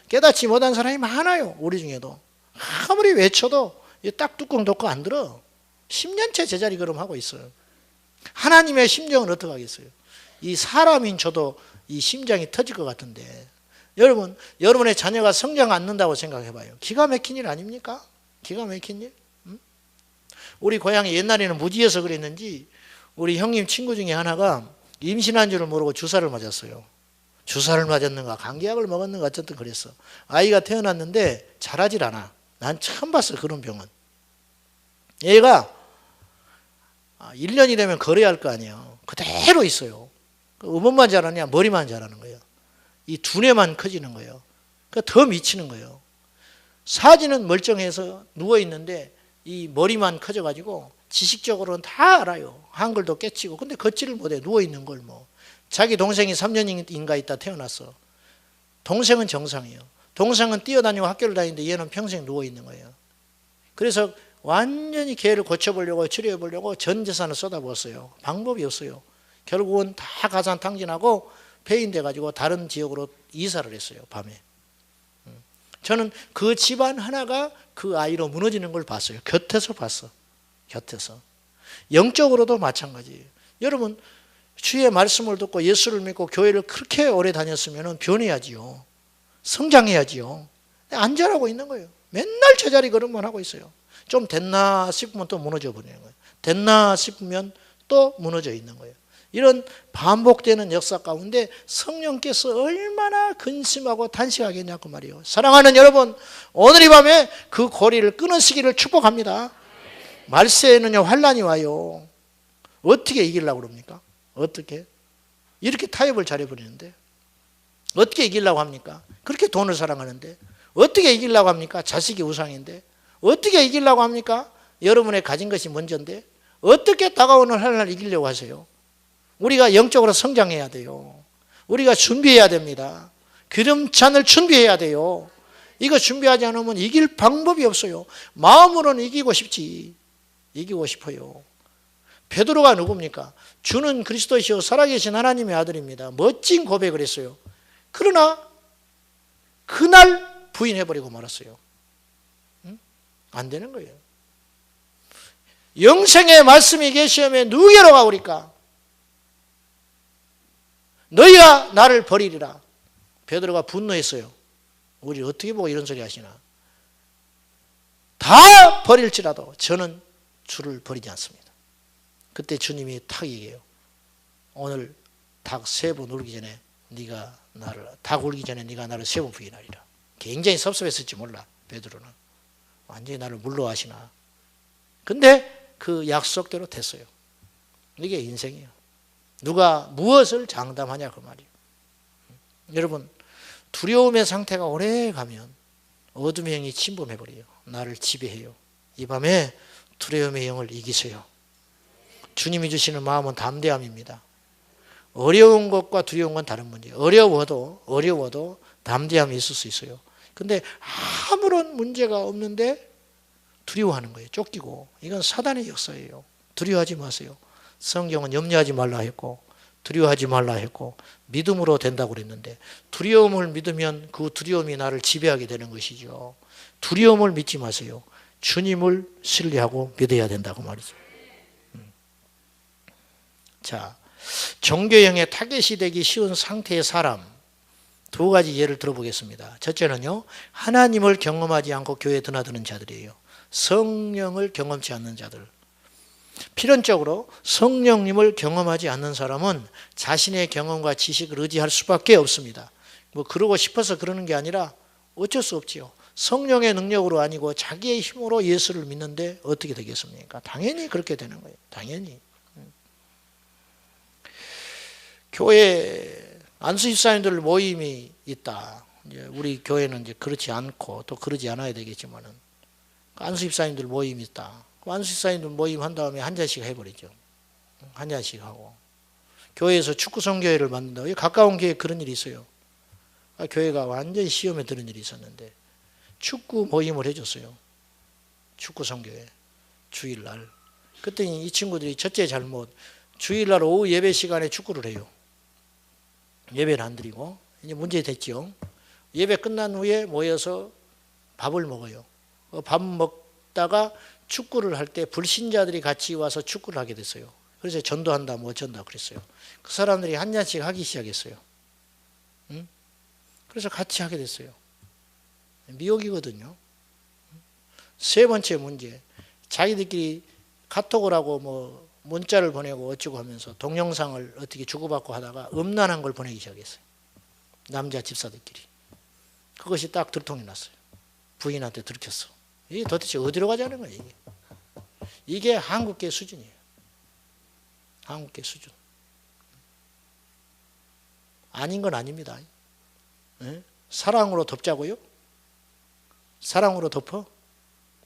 깨닫지 못한 사람이 많아요. 우리 중에도. 아무리 외쳐도 딱 뚜껑 덮고 안 들어. 10년째 제자리 걸음하고 있어요. 하나님의 심정은 어떻게 하겠어요? 이 사람인 저도 이 심장이 터질 것 같은데 여러분, 여러분의 자녀가 성장 않는다고 생각해봐요. 기가 막힌 일 아닙니까? 기가 막힌 일? 우리 고향이 옛날에는 무지해서 그랬는지 우리 형님 친구 중에 하나가 임신한 줄을 모르고 주사를 맞았어요. 주사를 맞았는가 감기약을 먹었는가 어쨌든 그랬어. 아이가 태어났는데 자라질 않아. 난 처음 봤어 그런 병은. 얘가 1년이 되면 걸어야 할 거 아니에요. 그대로 있어요. 음원만 자라냐 머리만 자라는 거예요. 이 두뇌만 커지는 거예요. 그러니까 더 미치는 거예요. 사진은 멀쩡해서 누워있는데 이 머리만 커져가지고 지식적으로는 다 알아요. 한글도 깨치고. 근데 걷지를 못해. 누워있는 걸 뭐. 자기 동생이 3년인가 있다 태어났어. 동생은 정상이에요. 동생은 뛰어다니고 학교를 다니는데 얘는 평생 누워있는 거예요. 그래서 완전히 걔를 고쳐보려고 치료해보려고 전 재산을 쏟아부었어요. 방법이 없어요. 결국은 다 가산탕진하고 폐인돼가지고 다른 지역으로 이사를 했어요. 밤에. 저는 그 집안 하나가 그 아이로 무너지는 걸 봤어요. 곁에서 봤어. 곁에서. 영적으로도 마찬가지예요. 여러분, 주의 말씀을 듣고 예수를 믿고 교회를 그렇게 오래 다녔으면 변해야지요. 성장해야지요. 안 자라고 있는 거예요. 맨날 제자리 걸음만 하고 있어요. 좀 됐나 싶으면 또 무너져 버리는 거예요. 됐나 싶으면 또 무너져 있는 거예요. 이런 반복되는 역사 가운데 성령께서 얼마나 근심하고 단식하겠냐고 말이에요. 사랑하는 여러분, 오늘 이 밤에 그 고리를 끊으시기를 축복합니다. 말세에는요 환란이 와요. 어떻게 이기려고 그럽니까? 어떻게? 이렇게 타협을 잘해버리는데 어떻게 이기려고 합니까? 그렇게 돈을 사랑하는데 어떻게 이기려고 합니까? 자식이 우상인데 어떻게 이기려고 합니까? 여러분의 가진 것이 먼저인데 어떻게 다가오는 환란을 이기려고 하세요? 우리가 영적으로 성장해야 돼요. 우리가 준비해야 됩니다. 기름찬을 준비해야 돼요. 이거 준비하지 않으면 이길 방법이 없어요. 마음으로는 이기고 싶지. 이기고 싶어요. 베드로가 누굽니까? 주는 그리스도시요 살아계신 하나님의 아들입니다. 멋진 고백을 했어요. 그러나 그날 부인해버리고 말았어요. 응? 안 되는 거예요. 영생의 말씀이 계시면 누구로 가오리까? 너희가 나를 버리리라. 베드로가 분노했어요. 우리 어떻게 보고 이런 소리 하시나? 다 버릴지라도 저는 주를 버리지 않습니다. 그때 주님이 탁 얘기해요. 오늘 닭 3번 울기 전에 닭 울기 전에 네가 나를 3번 부인하리라. 굉장히 섭섭했을지 몰라. 베드로는 완전히 나를 물러하시나. 근데 그 약속대로 됐어요. 이게 인생이에요. 누가 무엇을 장담하냐 그 말이에요. 여러분, 두려움의 상태가 오래 가면 어둠의 영이 침범해버려요. 나를 지배해요. 이 밤에 두려움의 영을 이기세요. 주님이 주시는 마음은 담대함입니다. 어려운 것과 두려운 건 다른 문제예요. 어려워도 담대함이 있을 수 있어요. 근데 아무런 문제가 없는데 두려워하는 거예요. 쫓기고. 이건 사단의 역사예요. 두려워하지 마세요. 성경은 염려하지 말라 했고 두려워하지 말라 했고 믿음으로 된다고 그랬는데 두려움을 믿으면 그 두려움이 나를 지배하게 되는 것이죠. 두려움을 믿지 마세요. 주님을 신뢰하고 믿어야 된다고 말이죠. 자, 종교형에 타겟이 되기 쉬운 상태의 사람 2가지 예를 들어보겠습니다. 첫째는요, 하나님을 경험하지 않고 교회에 드나드는 자들이에요. 성령을 경험치 않는 자들. 필연적으로 성령님을 경험하지 않는 사람은 자신의 경험과 지식을 의지할 수밖에 없습니다. 뭐 그러고 싶어서 그러는 게 아니라 어쩔 수 없지요. 성령의 능력으로 아니고 자기의 힘으로 예수를 믿는데 어떻게 되겠습니까? 당연히 그렇게 되는 거예요. 당연히. 교회 안수집사님들 모임이 있다. 이제 우리 교회는 이제 그렇지 않고 또 그러지 않아야 되겠지만은 안수집사님들 모임이 있다. 안수집사님들 모임 한 다음에 한 잔씩 해버리죠. 한 잔씩 하고 교회에서 축구 성교회를 만든다. 가까운 교회에 그런 일이 있어요. 교회가 완전히 시험에 드는 일이 있었는데 축구 모임을 해줬어요. 축구 성교회 주일날. 그랬더니 이 친구들이 첫째 잘못 주일날 오후 예배 시간에 축구를 해요. 예배를 안 드리고 이제 문제 됐죠. 예배 끝난 후에 모여서 밥을 먹어요. 밥 먹다가 축구를 할 때 불신자들이 같이 와서 축구를 하게 됐어요. 그래서 전도한다 뭐 어쩐다 그랬어요. 그 사람들이 한 잔씩 하기 시작했어요. 응? 그래서 같이 하게 됐어요. 미혹이거든요. 3번째 문제, 자기들끼리 카톡을 하고 뭐 문자를 보내고 어쩌고 하면서 동영상을 어떻게 주고받고 하다가 음란한 걸 보내기 시작했어요. 남자 집사들끼리. 그것이 딱 들통이 났어요. 부인한테 들켰어. 이게 도대체 어디로 가자는 거예요, 이게. 이게 한국계 수준이에요. 한국계 수준. 아닌 건 아닙니다. 네? 사랑으로 덮자고요? 사랑으로 덮어?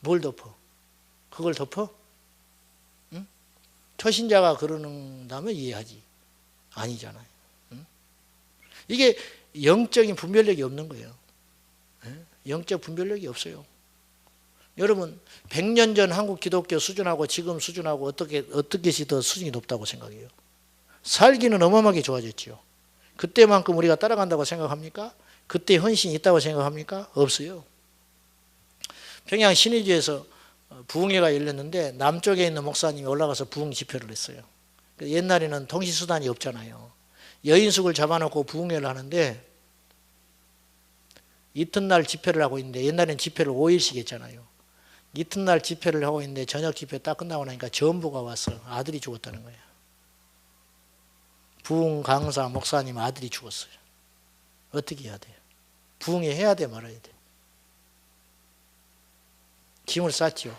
뭘 덮어? 그걸 덮어? 응? 초신자가 그러는다면 이해하지. 아니잖아요. 응? 이게 영적인 분별력이 없는 거예요. 네? 영적 분별력이 없어요. 여러분 100년 전 한국 기독교 수준하고 지금 수준하고 어떻게 더 수준이 높다고 생각해요? 살기는 어마어마하게 좋아졌죠. 그때만큼 우리가 따라간다고 생각합니까? 그때 헌신이 있다고 생각합니까? 없어요. 평양 신의주에서 부흥회가 열렸는데 남쪽에 있는 목사님이 올라가서 부흥 집회를 했어요. 옛날에는 통신수단이 없잖아요. 여인숙을 잡아놓고 부흥회를 하는데 이튿날 집회를 하고 있는데 옛날에는 집회를 5일씩 했잖아요. 이튿날 집회를 하고 있는데 저녁 집회 딱 끝나고 나니까 전부가 와서 아들이 죽었다는 거예요. 부흥 강사 목사님 아들이 죽었어요. 어떻게 해야 돼요? 부흥회 해야 돼 말아야 돼? 짐을 쌌죠.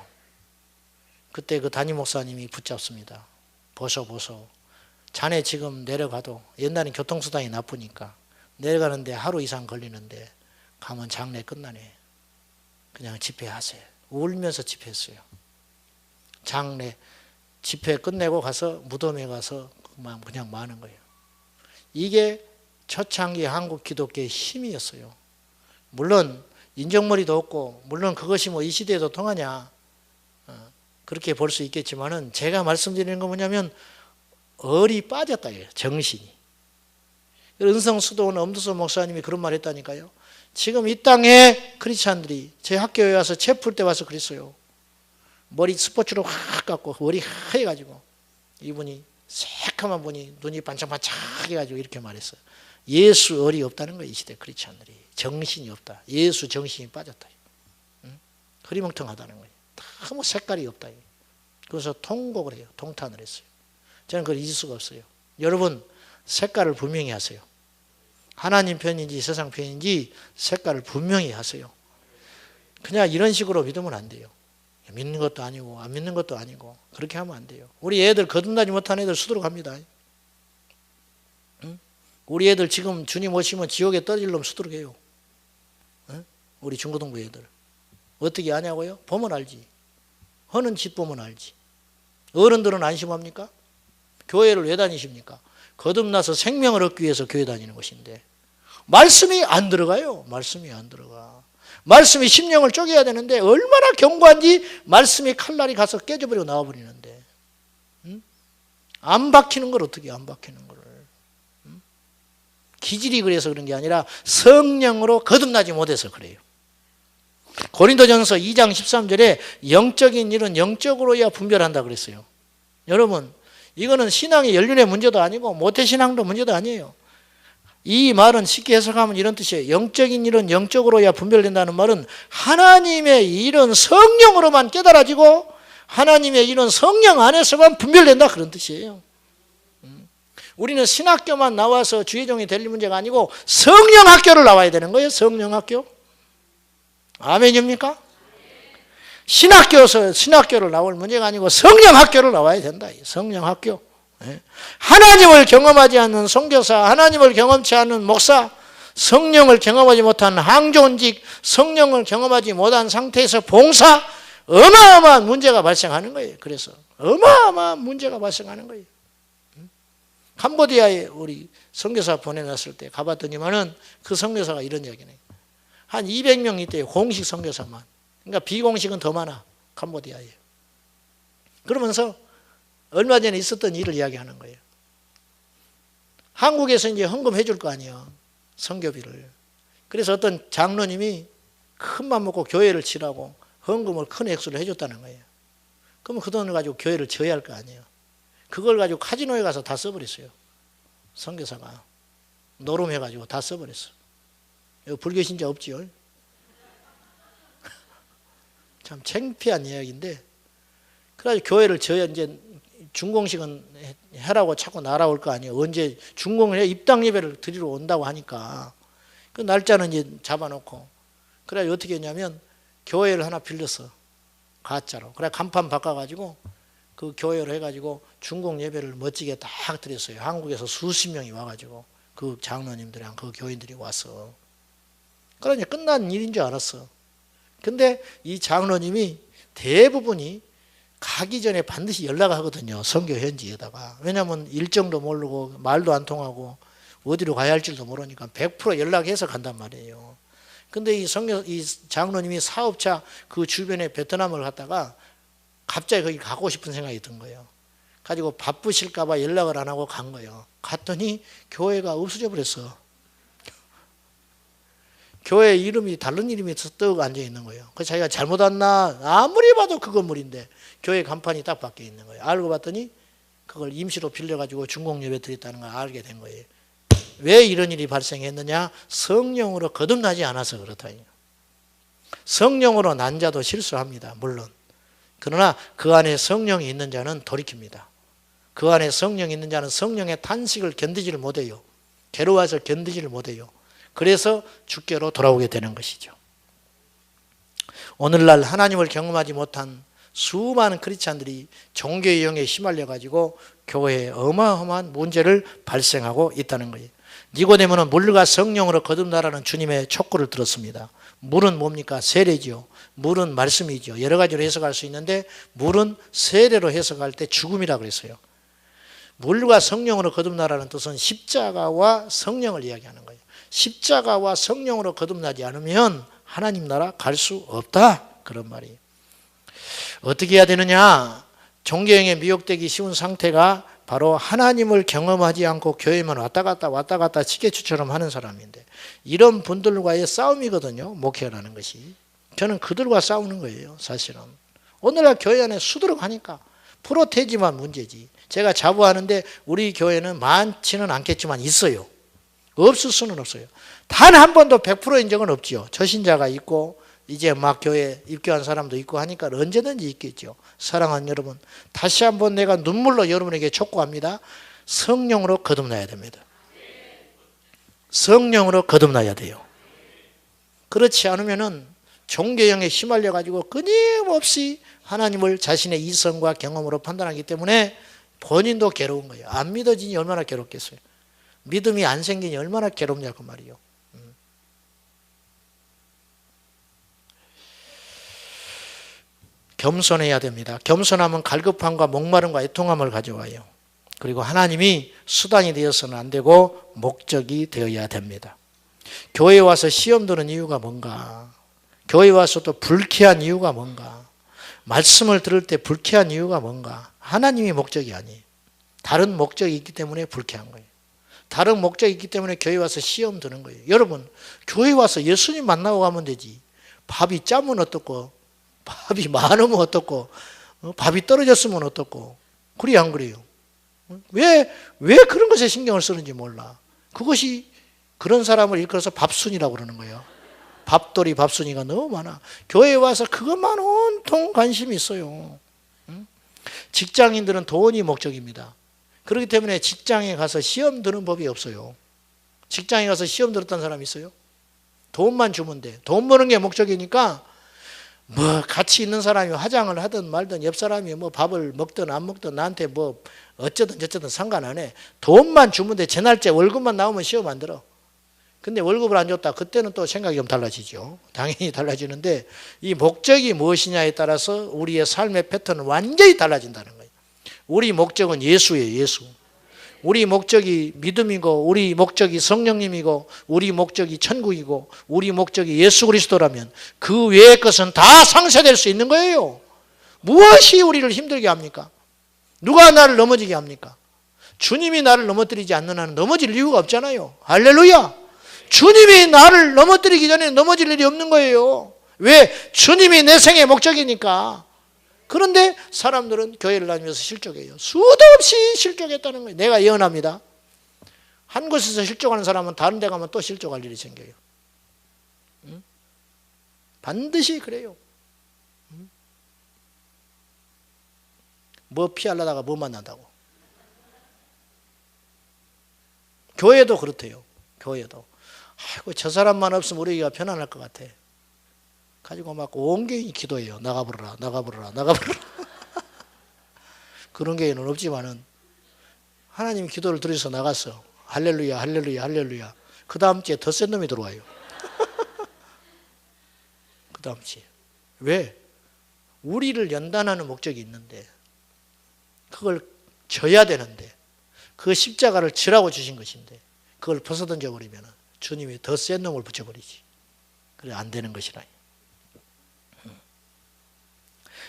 그때 그 담임 목사님이 붙잡습니다. 보소. 자네 지금 내려가도 옛날엔 교통수단이 나쁘니까 내려가는데 하루 이상 걸리는데 가면 장례 끝나네. 그냥 집회하세요. 울면서 집회했어요. 장례 집회 끝내고 가서 무덤에 가서 그냥 마는 거예요. 이게 초창기 한국 기독교의 힘이었어요. 물론 인정머리도 없고 물론 그것이 뭐 이 시대에도 통하냐 그렇게 볼 수 있겠지만은 제가 말씀드리는 건 뭐냐면 얼이 빠졌다 이거예요. 정신이. 은성수도원 엄두선 목사님이 그런 말 했다니까요. 지금 이 땅에 크리스찬들이 제 학교에 와서 체 풀 때 와서 그랬어요. 머리 스포츠로 확 깎고 머리 하얘가지고 이분이 새카만 분이 눈이 반짝반짝 해가지고 이렇게 말했어요. 예수 얼이 없다는 거예요. 이 시대 크리스찬들이. 정신이 없다. 예수 정신이 빠졌다. 응? 흐리멍텅하다는 거예요. 너무 색깔이 없다. 그래서 통곡을 해요. 통탄을 했어요. 저는 그걸 잊을 수가 없어요. 여러분 색깔을 분명히 하세요. 하나님 편인지 세상 편인지 색깔을 분명히 하세요. 그냥 이런 식으로 믿으면 안 돼요. 믿는 것도 아니고 안 믿는 것도 아니고 그렇게 하면 안 돼요. 우리 애들 거듭나지 못한 애들 수두룩합니다. 응? 우리 애들 지금 주님 오시면 지옥에 떨어질 놈 수두룩해요. 응? 우리 중고등부 애들 어떻게 아냐고요? 보면 알지. 하는 짓 보면 알지. 어른들은 안심합니까? 교회를 왜 다니십니까? 거듭나서 생명을 얻기 위해서 교회 다니는 것인데 말씀이 안 들어가요. 말씀이 안 들어가. 말씀이 심령을 쪼개야 되는데 얼마나 견고한지 말씀이 칼날이 가서 깨져버리고 나와버리는데 응? 안 박히는 걸 어떻게 안 박히는 거를 응? 기질이 그래서 그런 게 아니라 성령으로 거듭나지 못해서 그래요. 고린도전서 2장 13절에 영적인 일은 영적으로야 분별한다 그랬어요. 여러분 이거는 신앙의 연륜의 문제도 아니고 모태신앙도 문제도 아니에요. 이 말은 쉽게 해석하면 이런 뜻이에요. 영적인 일은 영적으로야 분별된다는 말은 하나님의 일은 성령으로만 깨달아지고 하나님의 일은 성령 안에서만 분별된다 그런 뜻이에요. 우리는 신학교만 나와서 주의종이 될 문제가 아니고 성령 학교를 나와야 되는 거예요. 성령 학교. 아멘입니까? 신학교를 나올 문제가 아니고 성령 학교를 나와야 된다. 성령 학교. 하나님을 경험하지 않는 선교사, 하나님을 경험치 않은 목사, 성령을 경험하지 못한 항존직, 성령을 경험하지 못한 상태에서 봉사, 어마어마한 문제가 발생하는 거예요. 그래서 어마어마한 문제가 발생하는 거예요. 캄보디아에 우리 선교사 보내놨을 때 가봤더니만은 그 선교사가 이런 이야기네. 한 200명 있대요. 공식 선교사만. 그러니까 비공식은 더 많아. 캄보디아에. 그러면서 얼마 전에 있었던 일을 이야기하는 거예요. 한국에서 이제 헌금해 줄 거 아니에요. 선교비를. 그래서 어떤 장로님이 큰 맘 먹고 교회를 치라고 헌금을 큰 액수를 해줬다는 거예요. 그러면 그 돈을 가지고 교회를 지어야 할 거 아니에요. 그걸 가지고 카지노에 가서 다 써버렸어요. 선교사가. 노름해가지고 다 써버렸어. 불교 신자 없지요? 참 창피한 이야기인데, 그래가지고 교회를 지어야 이제 중공식은 해라고 자꾸 날아올 거 아니에요. 언제 중공을 해 입당 예배를 드리러 온다고 하니까 그 날짜는 이제 잡아놓고 그래 어떻게 했냐면 교회를 하나 빌렸어. 가짜로. 그래 간판 바꿔가지고 그 교회를 해가지고 중공 예배를 멋지게 딱 드렸어요. 한국에서 수십 명이 와가지고 그 장로님들이랑 그 교인들이 와서. 그러니 끝난 일인 줄 알았어. 근데 이 장로님이 대부분이 가기 전에 반드시 연락하거든요. 선교 현지에다가. 왜냐하면 일정도 모르고 말도 안 통하고 어디로 가야 할지도 모르니까 100% 연락해서 간단 말이에요. 근데 이 장로님이 사업차 그 주변에 베트남을 갔다가 갑자기 거기 가고 싶은 생각이 든 거예요. 가지고 바쁘실까봐 연락을 안 하고 간 거예요. 갔더니 교회가 없어져 버렸어. 교회 이름이 다른 이름이 떡 앉아 있는 거예요. 그래서 자기가 잘못 왔나 아무리 봐도 그 건물인데 교회 간판이 딱 바뀌어 있는 거예요. 알고 봤더니 그걸 임시로 빌려가지고 중공 예배 드렸다는 걸 알게 된 거예요. 왜 이런 일이 발생했느냐? 성령으로 거듭나지 않아서 그렇다. 성령으로 난 자도 실수합니다. 물론. 그러나 그 안에 성령이 있는 자는 돌이킵니다. 그 안에 성령이 있는 자는 성령의 탄식을 견디지를 못해요. 괴로워서 견디지를 못해요. 그래서 주께로 돌아오게 되는 것이죠. 오늘날 하나님을 경험하지 못한 수많은 크리스찬들이 종교의 영에 휘말려가지고 교회에 어마어마한 문제를 발생하고 있다는 거예요. 니고데모는 물과 성령으로 거듭나라는 주님의 촉구를 들었습니다. 물은 뭡니까? 세례지요. 물은 말씀이죠. 여러 가지로 해석할 수 있는데 물은 세례로 해석할 때 죽음이라고 그랬어요. 물과 성령으로 거듭나라는 뜻은 십자가와 성령을 이야기하는 거예요. 십자가와 성령으로 거듭나지 않으면 하나님 나라 갈 수 없다. 그런 말이에요. 어떻게 해야 되느냐? 종교형에 미혹되기 쉬운 상태가 바로 하나님을 경험하지 않고 교회만 왔다 갔다 지게추처럼 하는 사람인데, 이런 분들과의 싸움이거든요, 목회라는 것이. 저는 그들과 싸우는 거예요, 사실은. 오늘날 교회 안에 수두룩하니까 프로테지만 문제지. 제가 자부하는데 우리 교회는 많지는 않겠지만 있어요. 없을 수는 없어요. 단 한 번도 100%인 적은 없지요. 저신자가 있고 이제 막 교회 입교한 사람도 있고 하니까 언제든지 있겠죠. 사랑하는 여러분, 다시 한번 내가 눈물로 여러분에게 촉구합니다. 성령으로 거듭나야 됩니다. 성령으로 거듭나야 돼요. 그렇지 않으면은 종교형에 휘말려 가지고 끊임없이 하나님을 자신의 이성과 경험으로 판단하기 때문에 본인도 괴로운 거예요. 안 믿어지니 얼마나 괴롭겠어요. 믿음이 안 생기니 얼마나 괴롭냐고 말이요. 겸손해야 됩니다. 겸손함은 갈급함과 목마름과 애통함을 가져와요. 그리고 하나님이 수단이 되어서는 안 되고 목적이 되어야 됩니다. 교회에 와서 시험 드는 이유가 뭔가? 교회에 와서 또 불쾌한 이유가 뭔가? 말씀을 들을 때 불쾌한 이유가 뭔가? 하나님이 목적이 아니에요. 다른 목적이 있기 때문에 불쾌한 거예요. 다른 목적이 있기 때문에 교회에 와서 시험 드는 거예요. 여러분, 교회에 와서 예수님 만나고 가면 되지. 밥이 짜면 어떻고, 밥이 많으면 어떻고, 밥이 떨어졌으면 어떻고. 그래요, 안 그래요? 왜 그런 것에 신경을 쓰는지 몰라. 그것이 그런 사람을 일컬어서 밥순이라고 그러는 거예요. 밥돌이 밥순이가 너무 많아. 교회에 와서 그것만 온통 관심이 있어요. 직장인들은 돈이 목적입니다. 그렇기 때문에 직장에 가서 시험 드는 법이 없어요. 직장에 가서 시험 들었다는 사람이 있어요? 돈만 주면 돼. 돈 버는 게 목적이니까 뭐 같이 있는 사람이 화장을 하든 말든 옆 사람이 뭐 밥을 먹든 안 먹든 나한테 뭐 어쩌든 저쩌든 상관 안 해. 돈만 주면 돼. 제 날짜 월급만 나오면 시험 안 들어. 근데 월급을 안 줬다. 그때는 또 생각이 좀 달라지죠. 당연히 달라지는데 이 목적이 무엇이냐에 따라서 우리의 삶의 패턴은 완전히 달라진다는 거예요. 우리 목적은 예수예요. 예수. 우리 목적이 믿음이고 우리 목적이 성령님이고 우리 목적이 천국이고 우리 목적이 예수 그리스도라면 그 외의 것은 다 상쇄될 수 있는 거예요. 무엇이 우리를 힘들게 합니까? 누가 나를 넘어지게 합니까? 주님이 나를 넘어뜨리지 않는 한은 넘어질 이유가 없잖아요. 할렐루야. 주님이 나를 넘어뜨리기 전에 넘어질 일이 없는 거예요. 왜? 주님이 내 생의 목적이니까. 그런데 사람들은 교회를 다니면서 실족해요. 수도 없이 실족했다는 거예요. 내가 예언합니다. 한 곳에서 실족하는 사람은 다른 데 가면 또 실족할 일이 생겨요. 반드시 그래요. 뭐 피하려다가 뭐 만난다고. 교회도 그렇대요. 교회도. 아이고 저 사람만 없으면 우리가 편안할 것 같아. 가지고 막 온 교인이 기도해요. 나가버려라, 나가버려라, 나가버려라. 그런 교회는 없지만은 하나님이 기도를 들어서 나갔어. 할렐루야, 할렐루야, 할렐루야. 그 다음 주에 더 센 놈이 들어와요. 그 다음 주에. 왜? 우리를 연단하는 목적이 있는데 그걸 져야 되는데 그 십자가를 지라고 주신 것인데 그걸 벗어던져 버리면 주님이 더 센 놈을 붙여버리지. 그래 안 되는 것이라.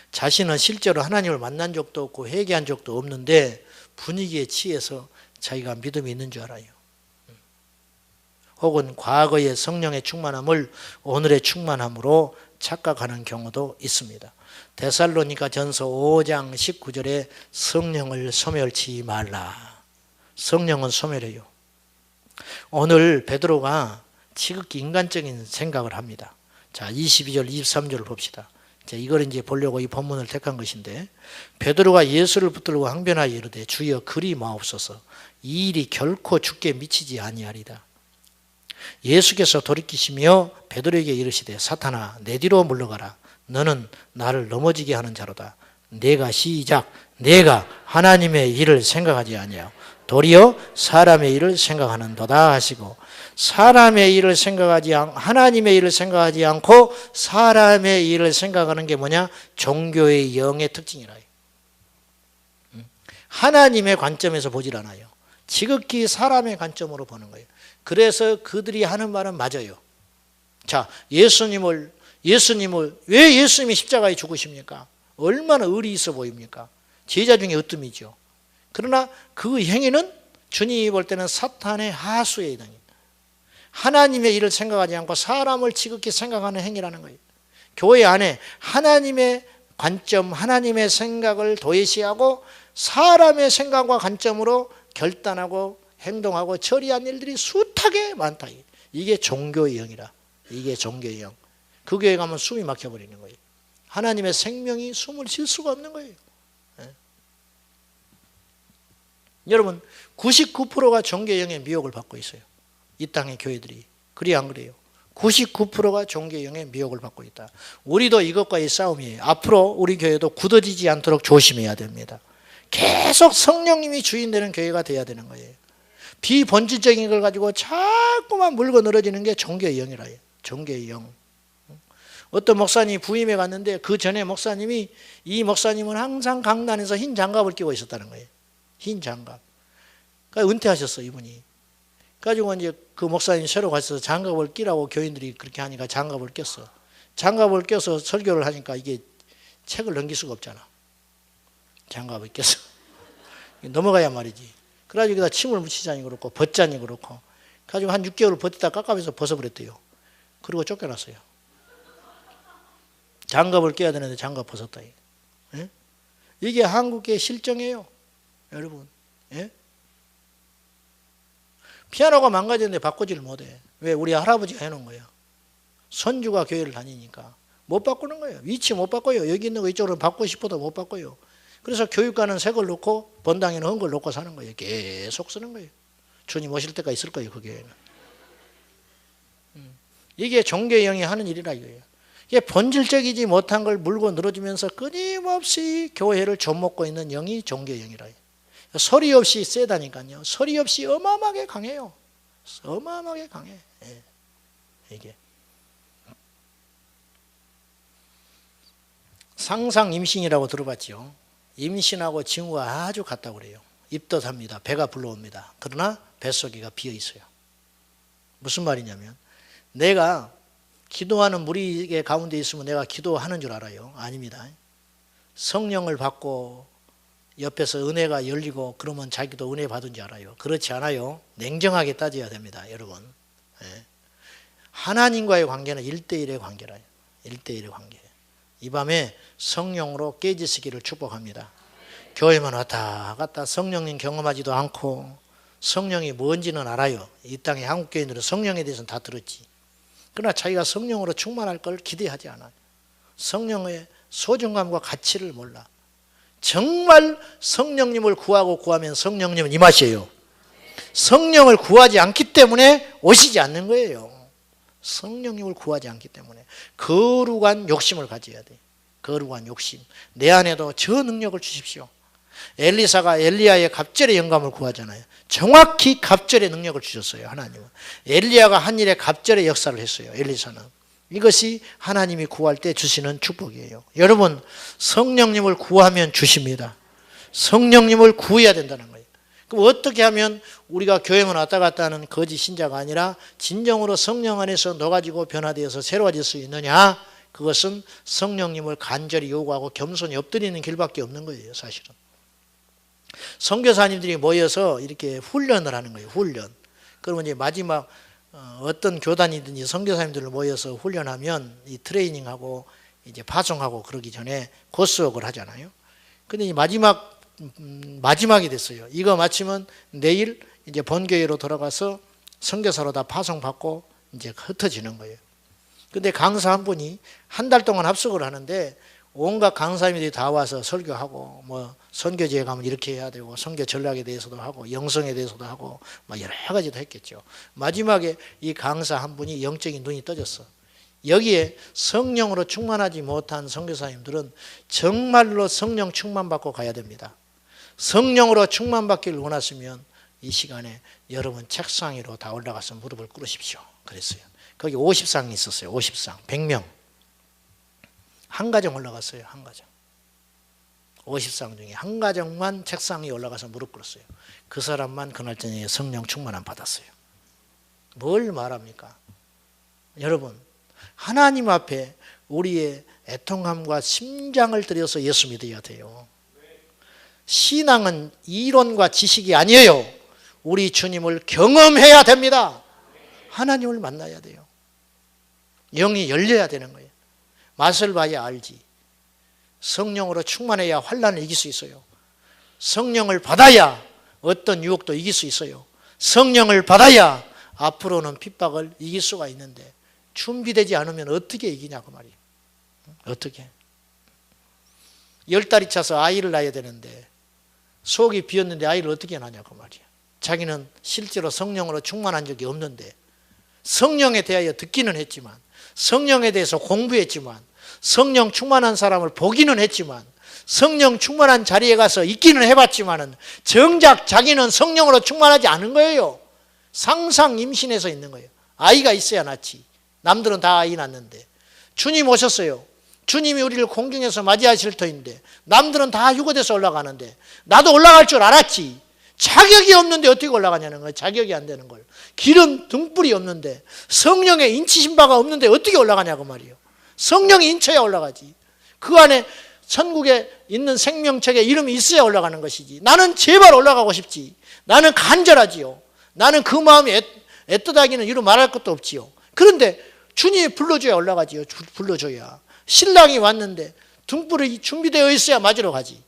자신은 실제로 하나님을 만난 적도 없고 회개한 적도 없는데 분위기에 취해서 자기가 믿음이 있는 줄 알아요. 혹은 과거의 성령의 충만함을 오늘의 충만함으로 착각하는 경우도 있습니다. 데살로니가 전서 5장 19절에 성령을 소멸치 말라. 성령은 소멸해요. 오늘 베드로가 지극히 인간적인 생각을 합니다. 자, 22절, 23절을 봅시다. 자, 이걸 이제 보려고 이 본문을 택한 것인데, 베드로가 예수를 붙들고 항변하여 이르되 주여 그리 마옵소서. 이 일이 결코 주께 미치지 아니하리다. 예수께서 돌이키시며 베드로에게 이르시되 사탄아 내 뒤로 물러가라. 너는 나를 넘어지게 하는 자로다. 내가 하나님의 일을 생각하지 아니하고 도리어 사람의 일을 생각하는도다 하시고, 사람의 일을 생각하지 않고 하나님의 일을 생각하지 않고 사람의 일을 생각하는 게 뭐냐? 종교의 영의 특징이라. 하나님의 관점에서 보질 않아요. 지극히 사람의 관점으로 보는 거예요. 그래서 그들이 하는 말은 맞아요. 자, 예수님을 왜 예수님이 십자가에 죽으십니까? 얼마나 의리 있어 보입니까? 제자 중에 으뜸이죠. 그러나 그 행위는 주님이 볼 때는 사탄의 하수의 이동입니다. 하나님의 일을 생각하지 않고 사람을 지극히 생각하는 행위라는 거예요. 교회 안에 하나님의 관점, 하나님의 생각을 도외시하고 사람의 생각과 관점으로 결단하고 행동하고 처리한 일들이 숱하게 많다. 이게 종교의 영이라. 이게 종교의 영. 그 교회 가면 숨이 막혀버리는 거예요. 하나님의 생명이 숨을 쉴 수가 없는 거예요. 네. 여러분 99%가 종교의 영의 미혹을 받고 있어요. 이 땅의 교회들이. 그리 안 그래요? 99%가 종교의 영의 미혹을 받고 있다. 우리도 이것과의 싸움이에요. 앞으로 우리 교회도 굳어지지 않도록 조심해야 됩니다. 계속 성령님이 주인 되는 교회가 돼야 되는 거예요. 비본질적인 걸 가지고 자꾸만 물고 늘어지는 게 종교의 영이라요. 종교의 영. 어떤 목사님이 부임해 갔는데 그 전에 목사님이 이 목사님은 항상 강단에서 흰 장갑을 끼고 있었다는 거예요. 흰 장갑. 그러니까 은퇴하셨어 이분이. 가지고 이제 그 목사님 새로 가서 장갑을 끼라고 교인들이 그렇게 하니까 장갑을 꼈어. 장갑을 껴서 설교를 하니까 이게 책을 넘길 수가 없잖아. 장갑을 껴서 넘어가야 말이지. 그래가지고 여기다 침을 묻히자니 그렇고 벗자니 그렇고 가지고 한 6개월을 버티다 깝깝해서 벗어버렸대요. 그리고 쫓겨났어요. 장갑을 껴야 되는데 장갑 벗었다. 예? 이게 한국의 실정이에요. 여러분. 예? 피아노가 망가졌는데 바꾸지를 못해. 왜? 우리 할아버지가 해놓은 거예요. 손주가 교회를 다니니까 못 바꾸는 거예요. 위치 못 바꿔요. 여기 있는 거 이쪽으로 바꾸고 싶어도 못 바꿔요. 그래서 교육가는 새 걸 놓고 본당에는 헌 걸 놓고 사는 거예요. 계속 쓰는 거예요. 주님 오실 때까지 있을 거예요. 그 교회는. 이게 종교의 영이 하는 일이라 이거예요. 이게 본질적이지 못한 걸 물고 늘어지면서 끊임없이 교회를 좀먹고 있는 영이 종교의 영이라. 소리 없이 세다니까요. 소리 없이 어마어마하게 강해요. 어마어마하게 강해. 예. 이게 상상 임신이라고 들어봤죠. 임신하고 징후가 아주 같다고 그래요. 입덧합니다. 배가 불러옵니다. 그러나 뱃속이가 비어 있어요. 무슨 말이냐면 내가 기도하는 무리 가운데 있으면 내가 기도하는 줄 알아요? 아닙니다. 성령을 받고 옆에서 은혜가 열리고 그러면 자기도 은혜 받은 줄 알아요? 그렇지 않아요. 냉정하게 따져야 됩니다. 여러분. 예. 하나님과의 관계는 1대1의 관계라요. 1대1의 관계. 이 밤에 성령으로 깨지시기를 축복합니다. 교회만 왔다 갔다 성령님 경험하지도 않고 성령이 뭔지는 알아요. 이 땅의 한국 교인들은 성령에 대해서는 다 들었지. 그러나 자기가 성령으로 충만할 걸 기대하지 않아요. 성령의 소중함과 가치를 몰라. 정말 성령님을 구하고 구하면 성령님은 이 맛이에요. 성령을 구하지 않기 때문에 오시지 않는 거예요. 성령님을 구하지 않기 때문에 거룩한 욕심을 가져야 돼. 거룩한 욕심. 내 안에도 저 능력을 주십시오. 엘리사가 엘리야의 갑절의 영감을 구하잖아요. 정확히 갑절의 능력을 주셨어요. 하나님은. 엘리야가 한 일에 갑절의 역사를 했어요. 엘리사는. 이것이 하나님이 구할 때 주시는 축복이에요. 여러분 성령님을 구하면 주십니다. 성령님을 구해야 된다는 거예요. 그럼 어떻게 하면 우리가 교회만 왔다 갔다 하는 거짓 신자가 아니라 진정으로 성령 안에서 녹아지고 변화되어서 새로워질 수 있느냐? 그것은 성령님을 간절히 요구하고 겸손히 엎드리는 길밖에 없는 거예요. 사실은. 선교사님들이 모여서 이렇게 훈련을 하는 거예요. 훈련. 그러면 이제 마지막 어떤 교단이든지 선교사님들을 모여서 훈련하면 이 트레이닝하고 이제 파송하고 그러기 전에 코스웍을 하잖아요. 근데 이 마지막이 됐어요. 이거 마치면 내일 이제 본교회로 돌아가서 선교사로 다 파송받고 이제 흩어지는 거예요. 근데 강사 한 분이 한 달 동안 합숙을 하는데 온갖 강사님들이 다 와서 설교하고 뭐 선교지에 가면 이렇게 해야 되고 선교 전략에 대해서도 하고 영성에 대해서도 하고 막 여러 가지도 했겠죠. 마지막에 이 강사 한 분이 영적인 눈이 떠졌어. 여기에 성령으로 충만하지 못한 선교사님들은 정말로 성령 충만받고 가야 됩니다. 성령으로 충만받기를 원하시면 이 시간에 여러분 책상 위로 다 올라가서 무릎을 꿇으십시오. 그랬어요. 거기 50상이 있었어요. 50상. 100명. 한 가정 올라갔어요. 한 가정. 50상 중에 한 가정만 책상 위에 올라가서 무릎 꿇었어요. 그 사람만 그날 저녁에 성령 충만함 받았어요. 뭘 말합니까? 여러분 하나님 앞에 우리의 애통함과 심장을 들여서 예수 믿어야 돼요. 신앙은 이론과 지식이 아니에요. 우리 주님을 경험해야 됩니다. 하나님을 만나야 돼요. 영이 열려야 되는 거예요. 맛을 봐야 알지. 성령으로 충만해야 환난을 이길 수 있어요. 성령을 받아야 어떤 유혹도 이길 수 있어요. 성령을 받아야 앞으로는 핍박을 이길 수가 있는데 준비되지 않으면 어떻게 이기냐고 말이에요. 어떻게? 10달이 차서 아이를 낳아야 되는데 속이 비었는데 아이를 어떻게 낳냐고 말이에요. 자기는 실제로 성령으로 충만한 적이 없는데 성령에 대하여 듣기는 했지만 성령에 대해서 공부했지만 성령 충만한 사람을 보기는 했지만 성령 충만한 자리에 가서 있기는 해봤지만 정작 자기는 성령으로 충만하지 않은 거예요. 상상 임신해서 있는 거예요. 아이가 있어야 낳지. 남들은 다 아이 낳는데 주님 오셨어요. 주님이 우리를 공중에서 맞이하실 터인데 남들은 다 유고돼서 올라가는데 나도 올라갈 줄 알았지. 자격이 없는데 어떻게 올라가냐는 거예요. 자격이 안 되는 걸. 기름 등불이 없는데 성령의 인치신 바가 없는데 어떻게 올라가냐고 말이에요. 성령이 인쳐야 올라가지. 그 안에 천국에 있는 생명책에 이름이 있어야 올라가는 것이지. 나는 제발 올라가고 싶지. 나는 간절하지요. 나는 그 마음이 애틋하기는 이루 말할 것도 없지요. 그런데 주님이 불러줘야 올라가지요. 불러줘야. 신랑이 왔는데 등불이 준비되어 있어야 맞으러 가지.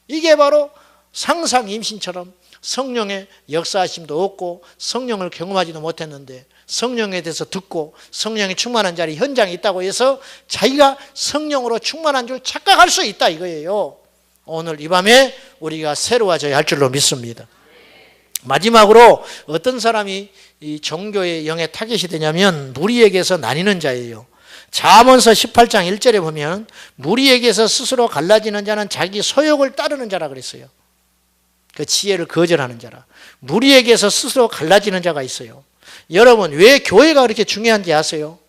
이게 바로 상상 임신처럼 성령의 역사하심도 없고 성령을 경험하지도 못했는데 성령에 대해서 듣고 성령이 충만한 자리 현장에 있다고 해서 자기가 성령으로 충만한 줄 착각할 수 있다 이거예요. 오늘 이 밤에 우리가 새로워져야 할 줄로 믿습니다. 마지막으로 어떤 사람이 이 종교의 영에 타겟이 되냐면 무리에게서 나뉘는 자예요. 잠언서 18장 1절에 보면 무리에게서 스스로 갈라지는 자는 자기 소욕을 따르는 자라 그랬어요. 그 지혜를 거절하는 자라. 무리에게서 스스로 갈라지는 자가 있어요. 여러분 왜 교회가 그렇게 중요한지 아세요?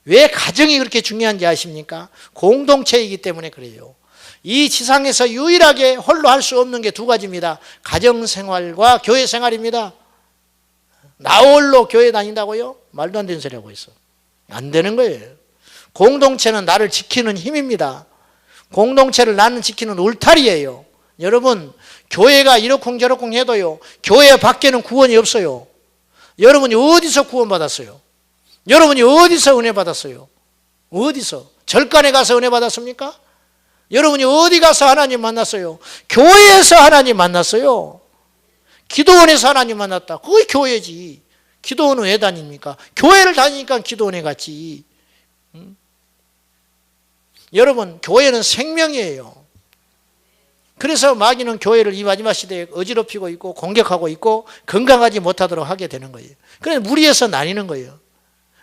왜 가정이 그렇게 중요한지 아십니까? 공동체이기 때문에 그래요. 이 지상에서 유일하게 홀로 할 수 없는 게 두 가지입니다. 가정생활과 교회생활입니다. 나 홀로 교회 다닌다고요? 말도 안 되는 소리 하고 있어. 안 되는 거예요. 공동체는 나를 지키는 힘입니다. 공동체를 나는 지키는 울타리예요. 여러분 교회가 이러쿵저러쿵 해도요 교회 밖에는 구원이 없어요. 여러분이 어디서 구원 받았어요? 여러분이 어디서 은혜 받았어요? 어디서? 절간에 가서 은혜 받았습니까? 여러분이 어디 가서 하나님 만났어요? 교회에서 하나님 만났어요. 기도원에서 하나님 만났다. 그게 교회지. 기도원은 왜 다닙니까? 교회를 다니니까 기도원에 갔지. 여러분 교회는 생명이에요. 그래서 마귀는 교회를 이 마지막 시대에 어지럽히고 있고 공격하고 있고 건강하지 못하도록 하게 되는 거예요. 그래서 무리해서 나뉘는 거예요.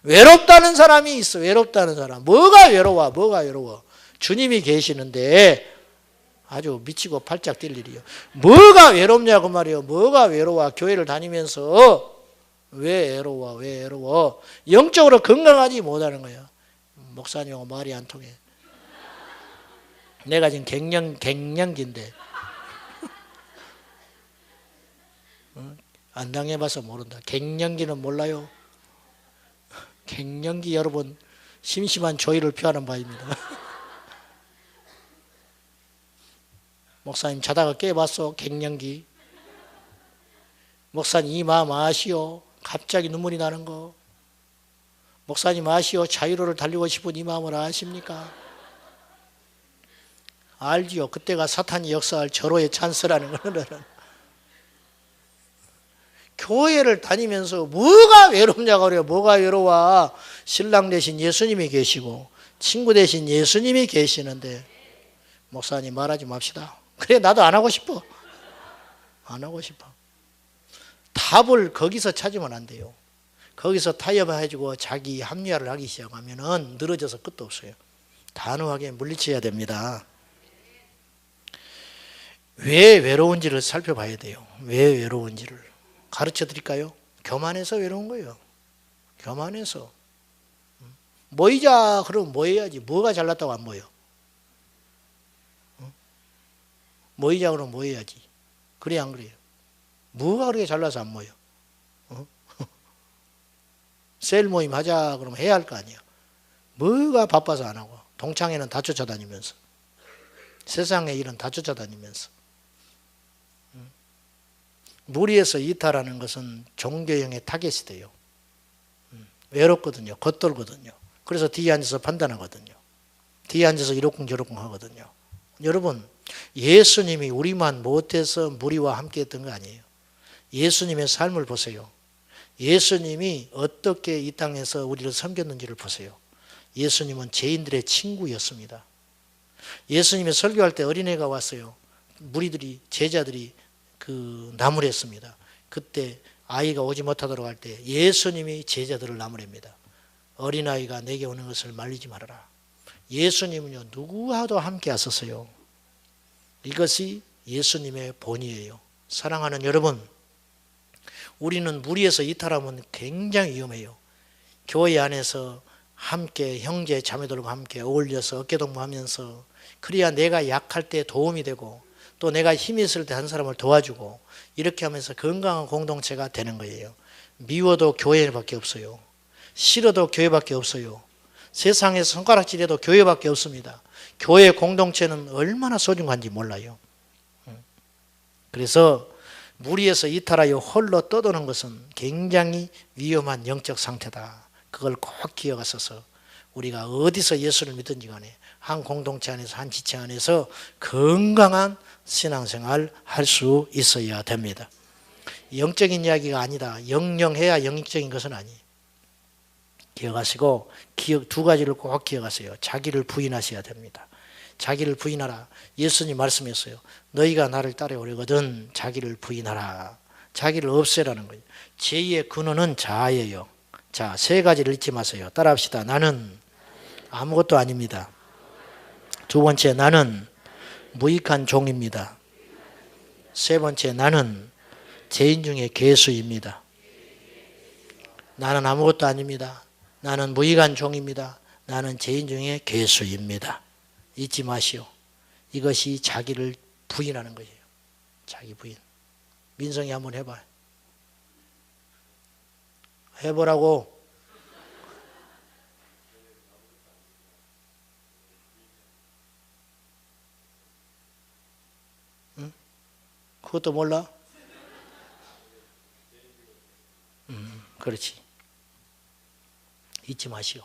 외롭다는 사람이 있어. 외롭다는 사람. 뭐가 외로워? 뭐가 외로워? 주님이 계시는데 아주 미치고 팔짝 뛸 일이요. 뭐가 외롭냐고 말이에요. 뭐가 외로워? 교회를 다니면서 왜 외로워? 왜 외로워? 영적으로 건강하지 못하는 거예요. 목사님하고 말이 안 통해. 내가 지금 갱년기인데 안 당해봐서 모른다. 갱년기는 몰라요. 갱년기 여러분 심심한 조의를 표하는 바입니다. 목사님 자다가 깨봤어. 갱년기. 목사님 이 마음 아시오? 갑자기 눈물이 나는 거. 목사님 아시오? 자유로를 달리고 싶은 이 마음을 아십니까? 알지요. 그때가 사탄이 역사할 절호의 찬스라는 거는. 교회를 다니면서 뭐가 외롭냐고 그래요. 뭐가 외로워? 신랑 대신 예수님이 계시고 친구 대신 예수님이 계시는데 목사님 말하지 맙시다. 그래 나도 안 하고 싶어. 안 하고 싶어. 답을 거기서 찾으면 안 돼요. 거기서 타협해주고 자기 합리화를 하기 시작하면 늘어져서 끝도 없어요. 단호하게 물리쳐야 됩니다. 왜 외로운지를 살펴봐야 돼요. 왜 외로운지를 가르쳐 드릴까요? 교만해서 외로운 거예요. 교만해서. 모이자 그러면 모여야지. 뭐가 잘났다고 안 모여? 모이자 그러면 모여야지. 그래 안 그래요? 뭐가 그렇게 잘나서 안 모여? 셀 모임 하자 그러면 해야 할 거 아니에요. 뭐가 바빠서 안 하고. 동창회는 다 쫓아다니면서. 세상의 일은 다 쫓아다니면서. 무리에서 이탈하는 것은 종교형의 타겟이 돼요. 외롭거든요. 겉돌거든요. 그래서 뒤에 앉아서 판단하거든요. 뒤에 앉아서 이러쿵저러쿵 하거든요. 여러분, 예수님이 우리만 못해서 무리와 함께 했던 거 아니에요. 예수님의 삶을 보세요. 예수님이 어떻게 이 땅에서 우리를 섬겼는지를 보세요. 예수님은 죄인들의 친구였습니다. 예수님이 설교할 때 어린애가 왔어요. 무리들이, 제자들이 나무랬습니다. 그때 아이가 오지 못하도록 할 때 예수님이 제자들을 나무랍니다. 어린아이가 내게 오는 것을 말리지 말아라. 예수님은요, 누구와도 함께 하셨어요. 이것이 예수님의 본이에요. 사랑하는 여러분, 우리는 무리에서 이탈하면 굉장히 위험해요. 교회 안에서 함께 형제 자매들과 함께 어울려서 어깨동무하면서 그래야 내가 약할 때 도움이 되고 또 내가 힘이 있을 때 한 사람을 도와주고 이렇게 하면서 건강한 공동체가 되는 거예요. 미워도 교회밖에 없어요. 싫어도 교회밖에 없어요. 세상에서 손가락질해도 교회밖에 없습니다. 교회 공동체는 얼마나 소중한지 몰라요. 그래서 무리에서 이탈하여 홀로 떠도는 것은 굉장히 위험한 영적 상태다. 그걸 꼭 기억하셔서 우리가 어디서 예수를 믿든지 간에 한 공동체 안에서 한 지체 안에서 건강한 신앙생활 할 수 있어야 됩니다. 영적인 이야기가 아니다. 영영해야 영적인 것은 아니에요. 기억하시고 두 가지를 꼭 기억하세요. 자기를 부인하셔야 됩니다. 자기를 부인하라. 예수님 말씀했어요. 너희가 나를 따라오려거든 자기를 부인하라. 자기를 없애라는 거예요. 죄의 근원은 자아예요. 자, 세 가지를 잊지 마세요. 따라합시다. 나는 아무것도 아닙니다. 두 번째, 나는 무익한 종입니다. 세 번째, 나는 죄인 중에 괴수입니다. 나는 아무것도 아닙니다. 나는 무익한 종입니다. 나는 죄인 중에 괴수입니다. 잊지 마시오. 이것이 자기를 부인하는 거예요. 자기 부인. 민성이 한번 해봐요. 해보라고. 응? 그것도 몰라? 그렇지. 잊지 마시오.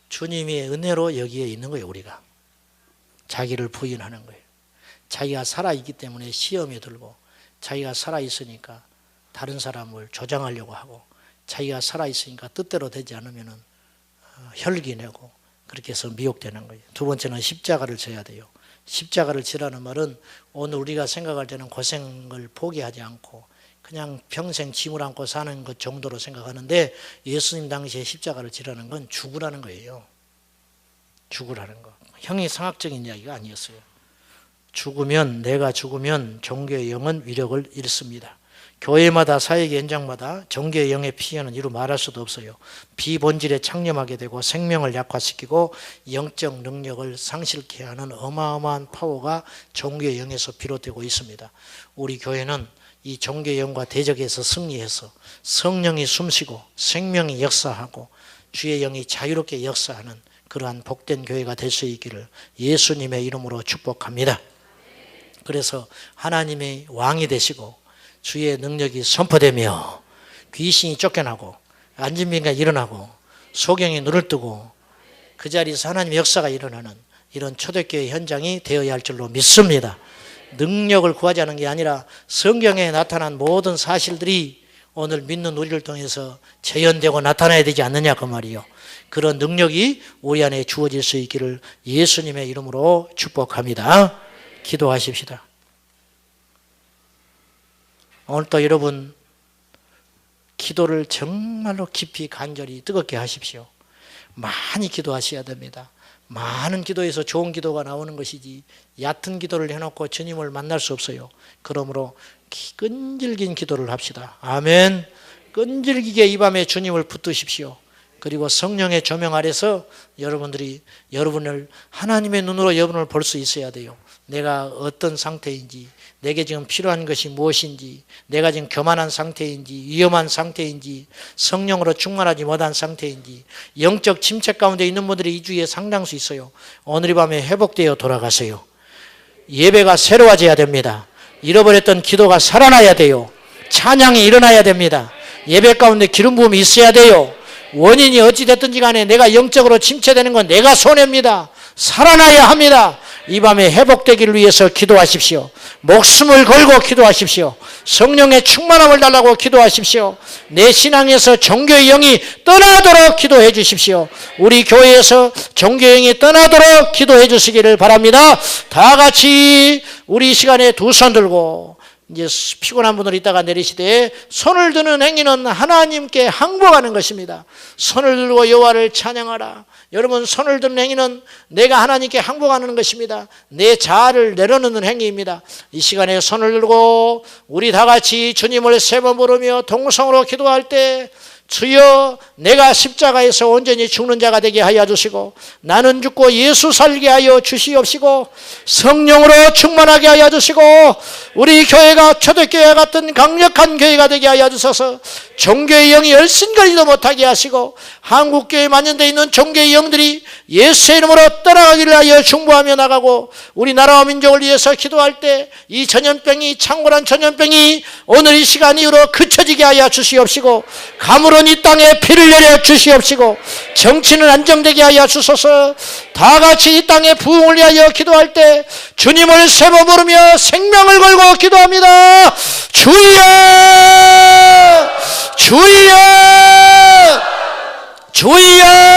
주님의 은혜로 여기에 있는 거예요. 우리가 자기를 부인하는 거예요. 자기가 살아있기 때문에 시험에 들고 자기가 살아있으니까 다른 사람을 조장하려고 하고 자기가 살아있으니까 뜻대로 되지 않으면 혈기 내고 그렇게 해서 미혹되는 거예요. 두 번째는 십자가를 져야 돼요. 십자가를 지라는 말은 오늘 우리가 생각할 때는 고생을 포기하지 않고 그냥 평생 짐을 안고 사는 것 정도로 생각하는데 예수님 당시에 십자가를 지라는 건 죽으라는 거예요. 죽으라는 거. 형이상학적인 이야기가 아니었어요. 내가 죽으면 종교의 영은 위력을 잃습니다. 교회마다 사역의 현장마다 종교의 영의 피해는 이루 말할 수도 없어요. 비본질에 창념하게 되고 생명을 약화시키고 영적 능력을 상실케 하는 어마어마한 파워가 종교의 영에서 비롯되고 있습니다. 우리 교회는 이 종교의 영과 대적해서 승리해서 성령이 숨쉬고 생명이 역사하고 주의 영이 자유롭게 역사하는 그러한 복된 교회가 될 수 있기를 예수님의 이름으로 축복합니다. 그래서 하나님의 왕이 되시고 주의 능력이 선포되며 귀신이 쫓겨나고 안진병이가 일어나고 소경이 눈을 뜨고 그 자리에서 하나님의 역사가 일어나는 이런 초대교회 현장이 되어야 할 줄로 믿습니다. 능력을 구하지 않은 게 아니라 성경에 나타난 모든 사실들이 오늘 믿는 우리를 통해서 재현되고 나타나야 되지 않느냐 그 말이요. 그런 능력이 우리 안에 주어질 수 있기를 예수님의 이름으로 축복합니다. 기도하십시다. 오늘 또 여러분 기도를 정말로 깊이 간절히 뜨겁게 하십시오. 많이 기도하셔야 됩니다. 많은 기도에서 좋은 기도가 나오는 것이지 얕은 기도를 해놓고 주님을 만날 수 없어요. 그러므로 끈질긴 기도를 합시다. 아멘. 끈질기게 이 밤에 주님을 붙드십시오. 그리고 성령의 조명 아래서 여러분을 하나님의 눈으로 여러분을 볼 수 있어야 돼요. 내가 어떤 상태인지, 내게 지금 필요한 것이 무엇인지, 내가 지금 교만한 상태인지, 위험한 상태인지, 성령으로 충만하지 못한 상태인지, 영적 침체 가운데 있는 분들이 이 주위에 상당수 있어요. 오늘 이 밤에 회복되어 돌아가세요. 예배가 새로워져야 됩니다. 잃어버렸던 기도가 살아나야 돼요. 찬양이 일어나야 됩니다. 예배 가운데 기름 부음이 있어야 돼요. 원인이 어찌됐든지 간에 내가 영적으로 침체되는 건 내가 손해입니다. 살아나야 합니다. 이 밤에 회복되기를 위해서 기도하십시오. 목숨을 걸고 기도하십시오. 성령의 충만함을 달라고 기도하십시오. 내 신앙에서 종교의 영이 떠나도록 기도해 주십시오. 우리 교회에서 종교의 영이 떠나도록 기도해 주시기를 바랍니다. 다 같이 우리 시간에 두 손 들고 이제 피곤한 분들 있다가 내리시되 손을 드는 행위는 하나님께 항복하는 것입니다. 손을 들고 여호와를 찬양하라. 여러분, 손을 드는 행위는 내가 하나님께 항복하는 것입니다. 내 자아를 내려놓는 행위입니다. 이 시간에 손을 들고 우리 다 같이 주님을 세 번 부르며 동성으로 기도할 때 주여, 내가 십자가에서 온전히 죽는 자가 되게 하여 주시고 나는 죽고 예수 살게 하여 주시옵시고 성령으로 충만하게 하여 주시고 우리 교회가 초대교회 같은 강력한 교회가 되게 하여 주셔서 종교의 영이 얼씬거리도 못하게 하시고 한국교회에 만연되어 있는 종교의 영들이 예수의 이름으로 떠나가기를 하여 중보하며 나가고 우리 나라와 민족을 위해서 기도할 때 이 전염병이, 창궐한 전염병이 오늘 이 시간 이후로 그쳐지게 하여 주시옵시고 가물은 이 땅에 피를 내려 주시옵시고 정치는 안정되게 하여 주소서. 다 같이 이 땅에 부흥을 위하여 기도할 때 주님을 세 번 부르며 생명을 걸고 기도합니다. 주여, 주여, 주여.